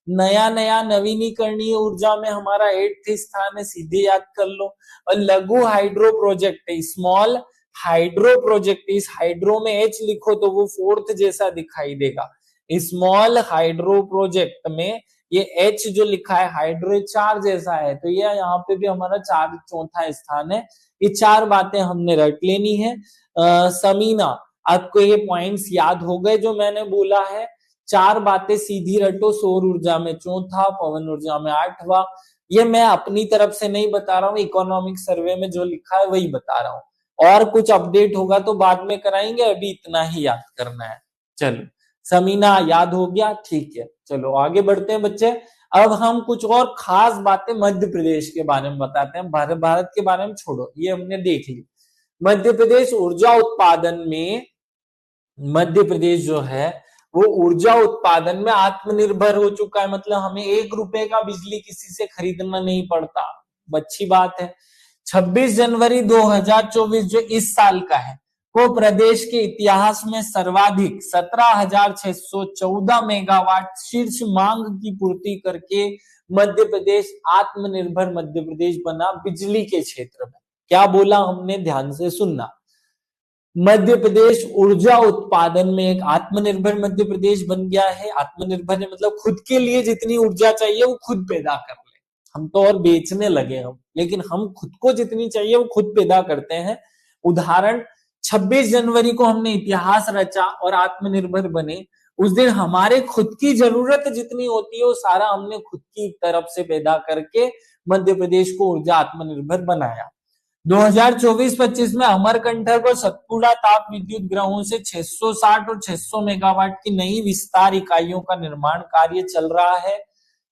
नया नया नवीनीकरणीय ऊर्जा में हमारा 8th स्थान है, सीधे याद कर लो। और लघु हाइड्रो प्रोजेक्ट है, स्मॉल हाइड्रो प्रोजेक्ट, इस हाइड्रो में एच लिखो तो वो 4th जैसा दिखाई देगा। स्मॉल हाइड्रो प्रोजेक्ट में ये एच जो लिखा है हाइड्रो 4 जैसा है, तो ये यहाँ पे भी हमारा चौथा स्थान है। ये चार बातें हमने रट लेनी है। समीना, आपको ये पॉइंट्स याद हो गए जो मैंने बोला है? चार बातें सीधी रटो। सौर ऊर्जा में चौथा, पवन ऊर्जा में आठवां। ये मैं अपनी तरफ से नहीं बता रहा हूँ, इकोनॉमिक सर्वे में जो लिखा है वही बता रहा हूँ। और कुछ अपडेट होगा तो बाद में कराएंगे, अभी इतना ही याद करना है। चलो समीना, याद हो गया? ठीक है, चलो आगे बढ़ते हैं बच्चे। अब हम कुछ और खास बातें मध्य प्रदेश के बारे में बताते हैं। भारत के बारे में छोड़ो, ये हमने देख ली। मध्य प्रदेश ऊर्जा उत्पादन में, मध्य प्रदेश जो है वो ऊर्जा उत्पादन में आत्मनिर्भर हो चुका है। मतलब हमें 1 रुपए का बिजली किसी से खरीदना नहीं पड़ता। अच्छी बात है। 26 जनवरी 2024 जो इस साल का है, वो प्रदेश के इतिहास में सर्वाधिक 17,614 मेगावाट शीर्ष मांग की पूर्ति करके मध्य प्रदेश आत्मनिर्भर मध्य प्रदेश बना बिजली के क्षेत्र में। क्या बोला हमने? ध्यान से सुनना। मध्य प्रदेश ऊर्जा उत्पादन में एक आत्मनिर्भर मध्य प्रदेश बन गया है। आत्मनिर्भर है मतलब खुद के लिए जितनी ऊर्जा चाहिए वो खुद पैदा कर ले। हम तो और बेचने लगे हम, लेकिन हम खुद को जितनी चाहिए वो खुद पैदा करते हैं। उदाहरण, 26 जनवरी को हमने इतिहास रचा और आत्मनिर्भर बने। उस दिन हमारे खुद की जरूरत जितनी होती है वो सारा हमने खुद की तरफ से पैदा करके मध्य प्रदेश को ऊर्जा आत्मनिर्भर बनाया। 2024-25 में अमरकंटक और सतपुड़ा ताप विद्युत ग्रहों से 660 और 600 मेगावाट की नई विस्तार इकाइयों का निर्माण कार्य चल रहा है।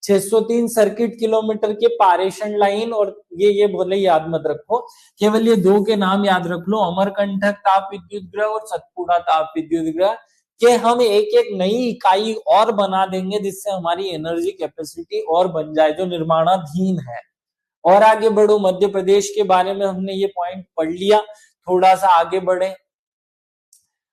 603 सर्किट किलोमीटर के पारेषण लाइन, और ये बोले याद मत रखो, केवल ये दो के नाम याद रख लो, अमरकंटक ताप विद्युत ग्रह और सतपुड़ा ताप विद्युत ग्रह के हम एक एक नई इकाई और बना देंगे, जिससे हमारी एनर्जी कैपेसिटी और बन जाए, जो निर्माणाधीन है। और आगे बढ़ो, मध्य प्रदेश के बारे में हमने ये पॉइंट पढ़ लिया, थोड़ा सा आगे बढ़े।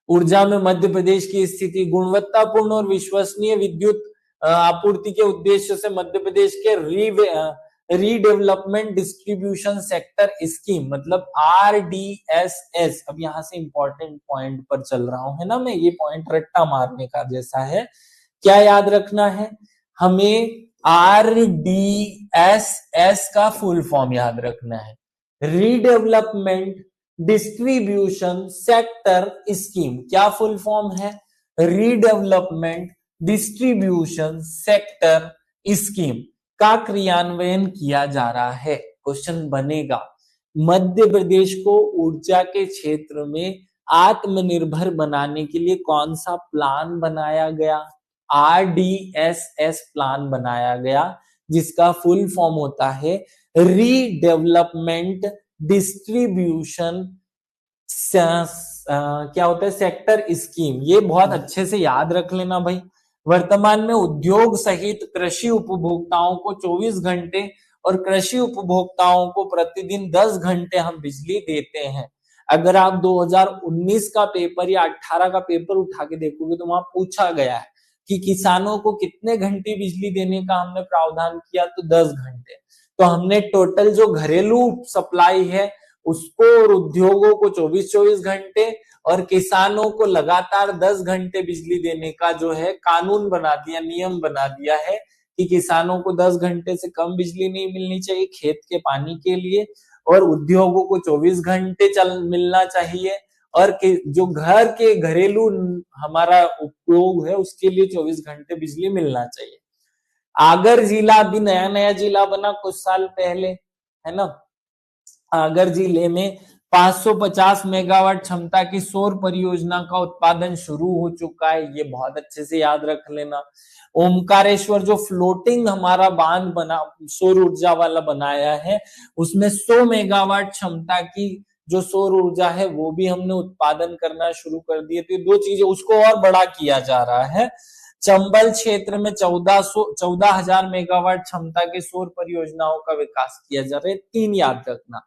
ऊर्जा में मध्य प्रदेश की स्थिति, गुणवत्तापूर्ण और विश्वसनीय विद्युत आपूर्ति के उद्देश्य से मध्य प्रदेश के रीडेवलपमेंट डिस्ट्रीब्यूशन सेक्टर स्कीम, मतलब RDSS, अब यहां से इंपॉर्टेंट पॉइंट पर चल रहा हूं, है ना, मैं ये पॉइंट रट्टा मारने का जैसा है। क्या याद रखना है हमें? RDSS का फुल फॉर्म याद रखना है, रीडेवलपमेंट डिस्ट्रीब्यूशन सेक्टर स्कीम। क्या फुल फॉर्म है? रीडेवलपमेंट डिस्ट्रीब्यूशन सेक्टर स्कीम का क्रियान्वयन किया जा रहा है। क्वेश्चन बनेगा, मध्य प्रदेश को ऊर्जा के क्षेत्र में आत्मनिर्भर बनाने के लिए कौन सा प्लान बनाया गया? RDSS प्लान बनाया गया, जिसका फुल फॉर्म होता है रीडेवलपमेंट डिस्ट्रीब्यूशन क्या होता है, सेक्टर स्कीम। ये बहुत अच्छे से याद रख लेना भाई। वर्तमान में उद्योग सहित कृषि उपभोक्ताओं को 24 घंटे और कृषि उपभोक्ताओं को प्रतिदिन 10 घंटे हम बिजली देते हैं। अगर आप 2019 का पेपर या 18 का पेपर उठा के देखोगे तो वहां पूछा गया है कि किसानों को कितने घंटे बिजली देने का हमने प्रावधान किया, तो 10 घंटे। तो हमने टोटल जो घरेलू सप्लाई है उसको और उद्योगों को 24-24 घंटे और किसानों को लगातार 10 घंटे बिजली देने का जो है कानून बना दिया, नियम बना दिया है कि किसानों को 10 घंटे से कम बिजली नहीं मिलनी चाहिए खेत के पानी के लिए, और उद्योगों को 24 घंटे मिलना चाहिए, और जो घर के घरेलू हमारा उपयोग है उसके लिए 24 घंटे बिजली मिलना चाहिए। आगर जिला अभी नया नया जिला बना कुछ साल पहले, है ना। आगर जिले में 550 मेगावाट क्षमता की सौर परियोजना का उत्पादन शुरू हो चुका है, ये बहुत अच्छे से याद रख लेना। ओमकारेश्वर जो फ्लोटिंग हमारा बांध बना सौर ऊर्जा वाला बनाया है, उसमें 100 मेगावाट क्षमता की जो सौर ऊर्जा है वो भी हमने उत्पादन करना शुरू कर दिए। तो दो चीजें, उसको और बड़ा किया जा रहा है। चंबल क्षेत्र में 14,000 मेगावाट क्षमता के सौर परियोजनाओं का विकास किया जा रहा है। 3 याद रखना,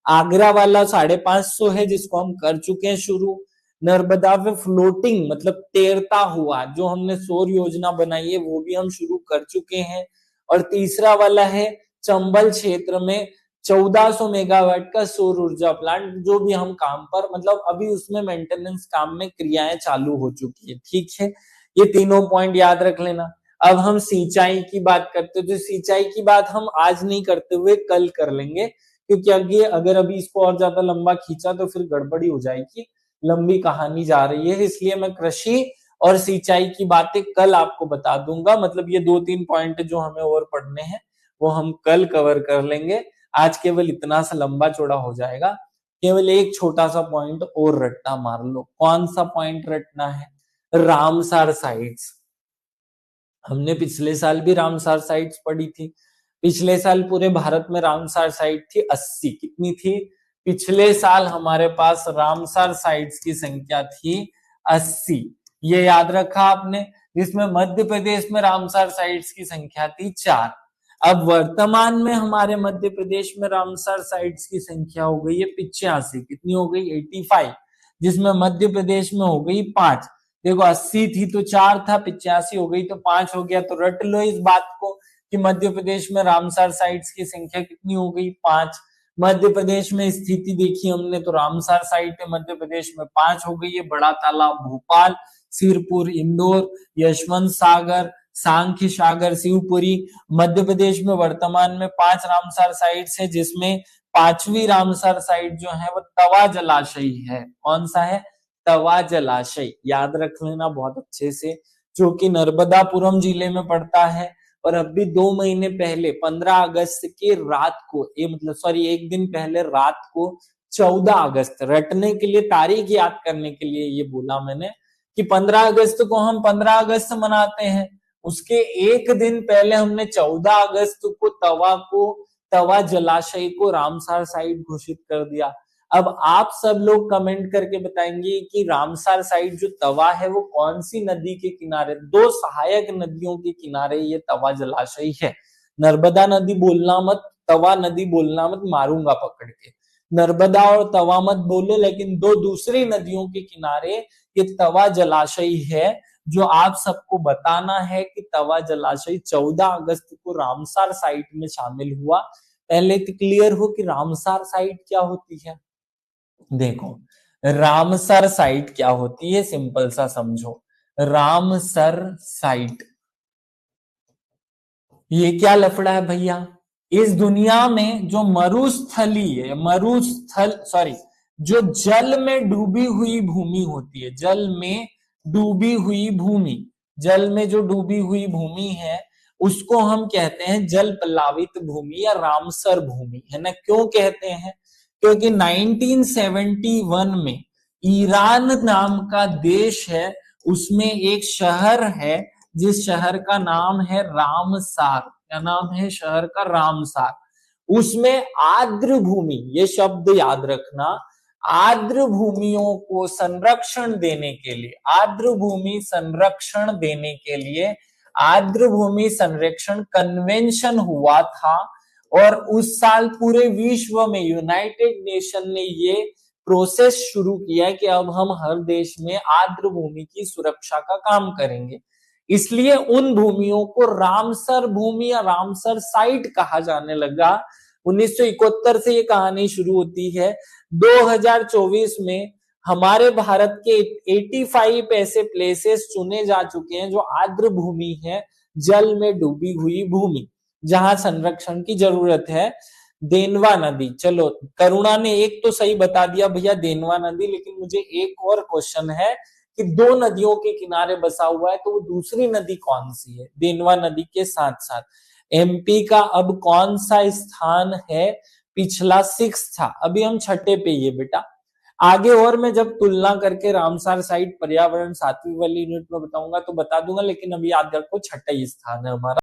आगरा वाला 550 है जिसको हम कर चुके हैं शुरू। नर्मदा में फ्लोटिंग मतलब तैरता हुआ जो हमने सौर योजना बनाई है वो भी हम शुरू कर चुके हैं। और तीसरा वाला है चंबल क्षेत्र में 1400 मेगावाट का सौर ऊर्जा प्लांट, जो भी हम काम पर मतलब अभी उसमें मेंटेनेंस काम में क्रियाएं चालू हो चुकी है। ठीक है, ये तीनों पॉइंट याद रख लेना। अब हम सिंचाई की बात करते हैं, तो सिंचाई की बात हम आज नहीं करते हुए कल कर लेंगे, क्योंकि अगर अभी इसको और ज्यादा लंबा खींचा तो फिर गड़बड़ी हो जाएगी, लंबी कहानी जा रही है, इसलिए मैं कृषि और सिंचाई की बातें कल आपको बता दूंगा। मतलब ये 2-3 पॉइंट जो हमें और पढ़ने हैं वो हम कल कवर कर लेंगे। आज केवल इतना सा लंबा चौड़ा हो जाएगा, केवल एक छोटा सा पॉइंट और रट्टा मार लो। कौन सा पॉइंट रटना है? Ramsar sites. हमने पिछले साल भी रामसार साइट्स पढ़ी थी। पिछले साल पूरे भारत में रामसार साइट थी 80। कितनी थी? पिछले साल हमारे पास रामसार साइट्स की संख्या थी 80, ये याद रखा आपने, जिसमें मध्य प्रदेश में रामसार साइट्स की संख्या थी 4। अब वर्तमान में हमारे मध्य प्रदेश में रामसार साइट्स की संख्या हो गई है 85। कितनी हो गई? 85, जिसमें मध्य प्रदेश में हो गई 5। देखो 80 थी तो 4 था, 85 हो गई तो 5 हो गया। तो रट लो इस बात को कि मध्य प्रदेश में रामसार साइट्स की संख्या कितनी हो गई? 5। मध्य प्रदेश में स्थिति देखी हमने तो रामसार साइट मध्य प्रदेश में 5 हो गई है। बड़ा तालाब भोपाल, सिरपुर इंदौर, यशवंत सागर, सांख्य सागर शिवपुरी। मध्य प्रदेश में वर्तमान में 5 रामसार साइट्स है, जिसमें 5वीं रामसार साइट जो है वो तवा जलाशय है। कौन सा है? तवा जलाशय। याद रख लेना बहुत अच्छे से, जो कि नर्मदापुरम जिले में पड़ता है। और अब भी 2 महीने पहले 15 अगस्त की रात को, ये मतलब सॉरी एक दिन पहले रात को 14 अगस्त, रटने के लिए, तारीख याद करने के लिए ये बोला मैंने कि 15 अगस्त को हम 15 अगस्त मनाते हैं, उसके एक दिन पहले हमने 14 अगस्त को तवा जलाशय को रामसार साइट घोषित कर दिया। अब आप सब लोग कमेंट करके बताएंगे कि रामसार साइट जो तवा है वो कौन सी नदी के किनारे, दो सहायक नदियों के किनारे ये तवा जलाशय है। नर्मदा नदी बोलना मत, तवा नदी बोलना मत, मारूंगा पकड़ के। नर्मदा और तवा मत बोलो, लेकिन दो दूसरी नदियों के किनारे ये तवा जलाशय है, जो आप सबको बताना है कि तवा जलाशय 14 अगस्त को रामसार साइट में शामिल हुआ। पहले तो क्लियर हो कि रामसार साइट क्या होती है। देखो रामसर साइट क्या होती है, सिंपल सा समझो। रामसर साइट ये क्या लफड़ा है भैया, इस दुनिया में जो मरुस्थली है, मरुस्थल सॉरी, जो जल में डूबी हुई भूमि होती है, जल में डूबी हुई भूमि, जल में जो डूबी हुई भूमि है उसको हम कहते हैं जल प्लावित भूमि या रामसर भूमि, है ना। क्यों कहते हैं, क्योंकि 1971 में ईरान नाम का देश है, उसमें एक शहर है जिस शहर का नाम है रामसार। क्या नाम है शहर का? रामसार। उसमें आर्द्र भूमि, ये शब्द याद रखना, आर्द्र भूमियों को संरक्षण देने के लिए, आर्द्र भूमि संरक्षण देने के लिए आर्द्र भूमि संरक्षण कन्वेंशन हुआ था। और उस साल पूरे विश्व में यूनाइटेड नेशन ने ये प्रोसेस शुरू किया कि अब हम हर देश में आर्द्र भूमि की सुरक्षा का काम करेंगे। इसलिए उन भूमियों को रामसर भूमि या रामसर साइट कहा जाने लगा। 1971 से ये कहानी शुरू होती है। 2024 में हमारे भारत के 85 ऐसे प्लेसेस चुने जा चुके हैं जो आर्द्र भूमि है, जल में डूबी हुई भूमि, जहां संरक्षण की जरूरत है। देनवा नदी, चलो करुणा ने एक तो सही बता दिया भैया देनवा नदी, लेकिन मुझे एक और क्वेश्चन है कि दो नदियों के किनारे बसा हुआ है तो वो दूसरी नदी कौन सी है? देनवा नदी के साथ साथ एमपी का अब कौन सा स्थान है? पिछला 6 था, अभी हम 6 पे ये बेटा। आगे और मैं जब तुलना करके रामसार साइट पर्यावरण 7वीं वाली यूनिट में बताऊंगा तो बता दूंगा, लेकिन अभी याद रखो 6 स्थान है हमारा।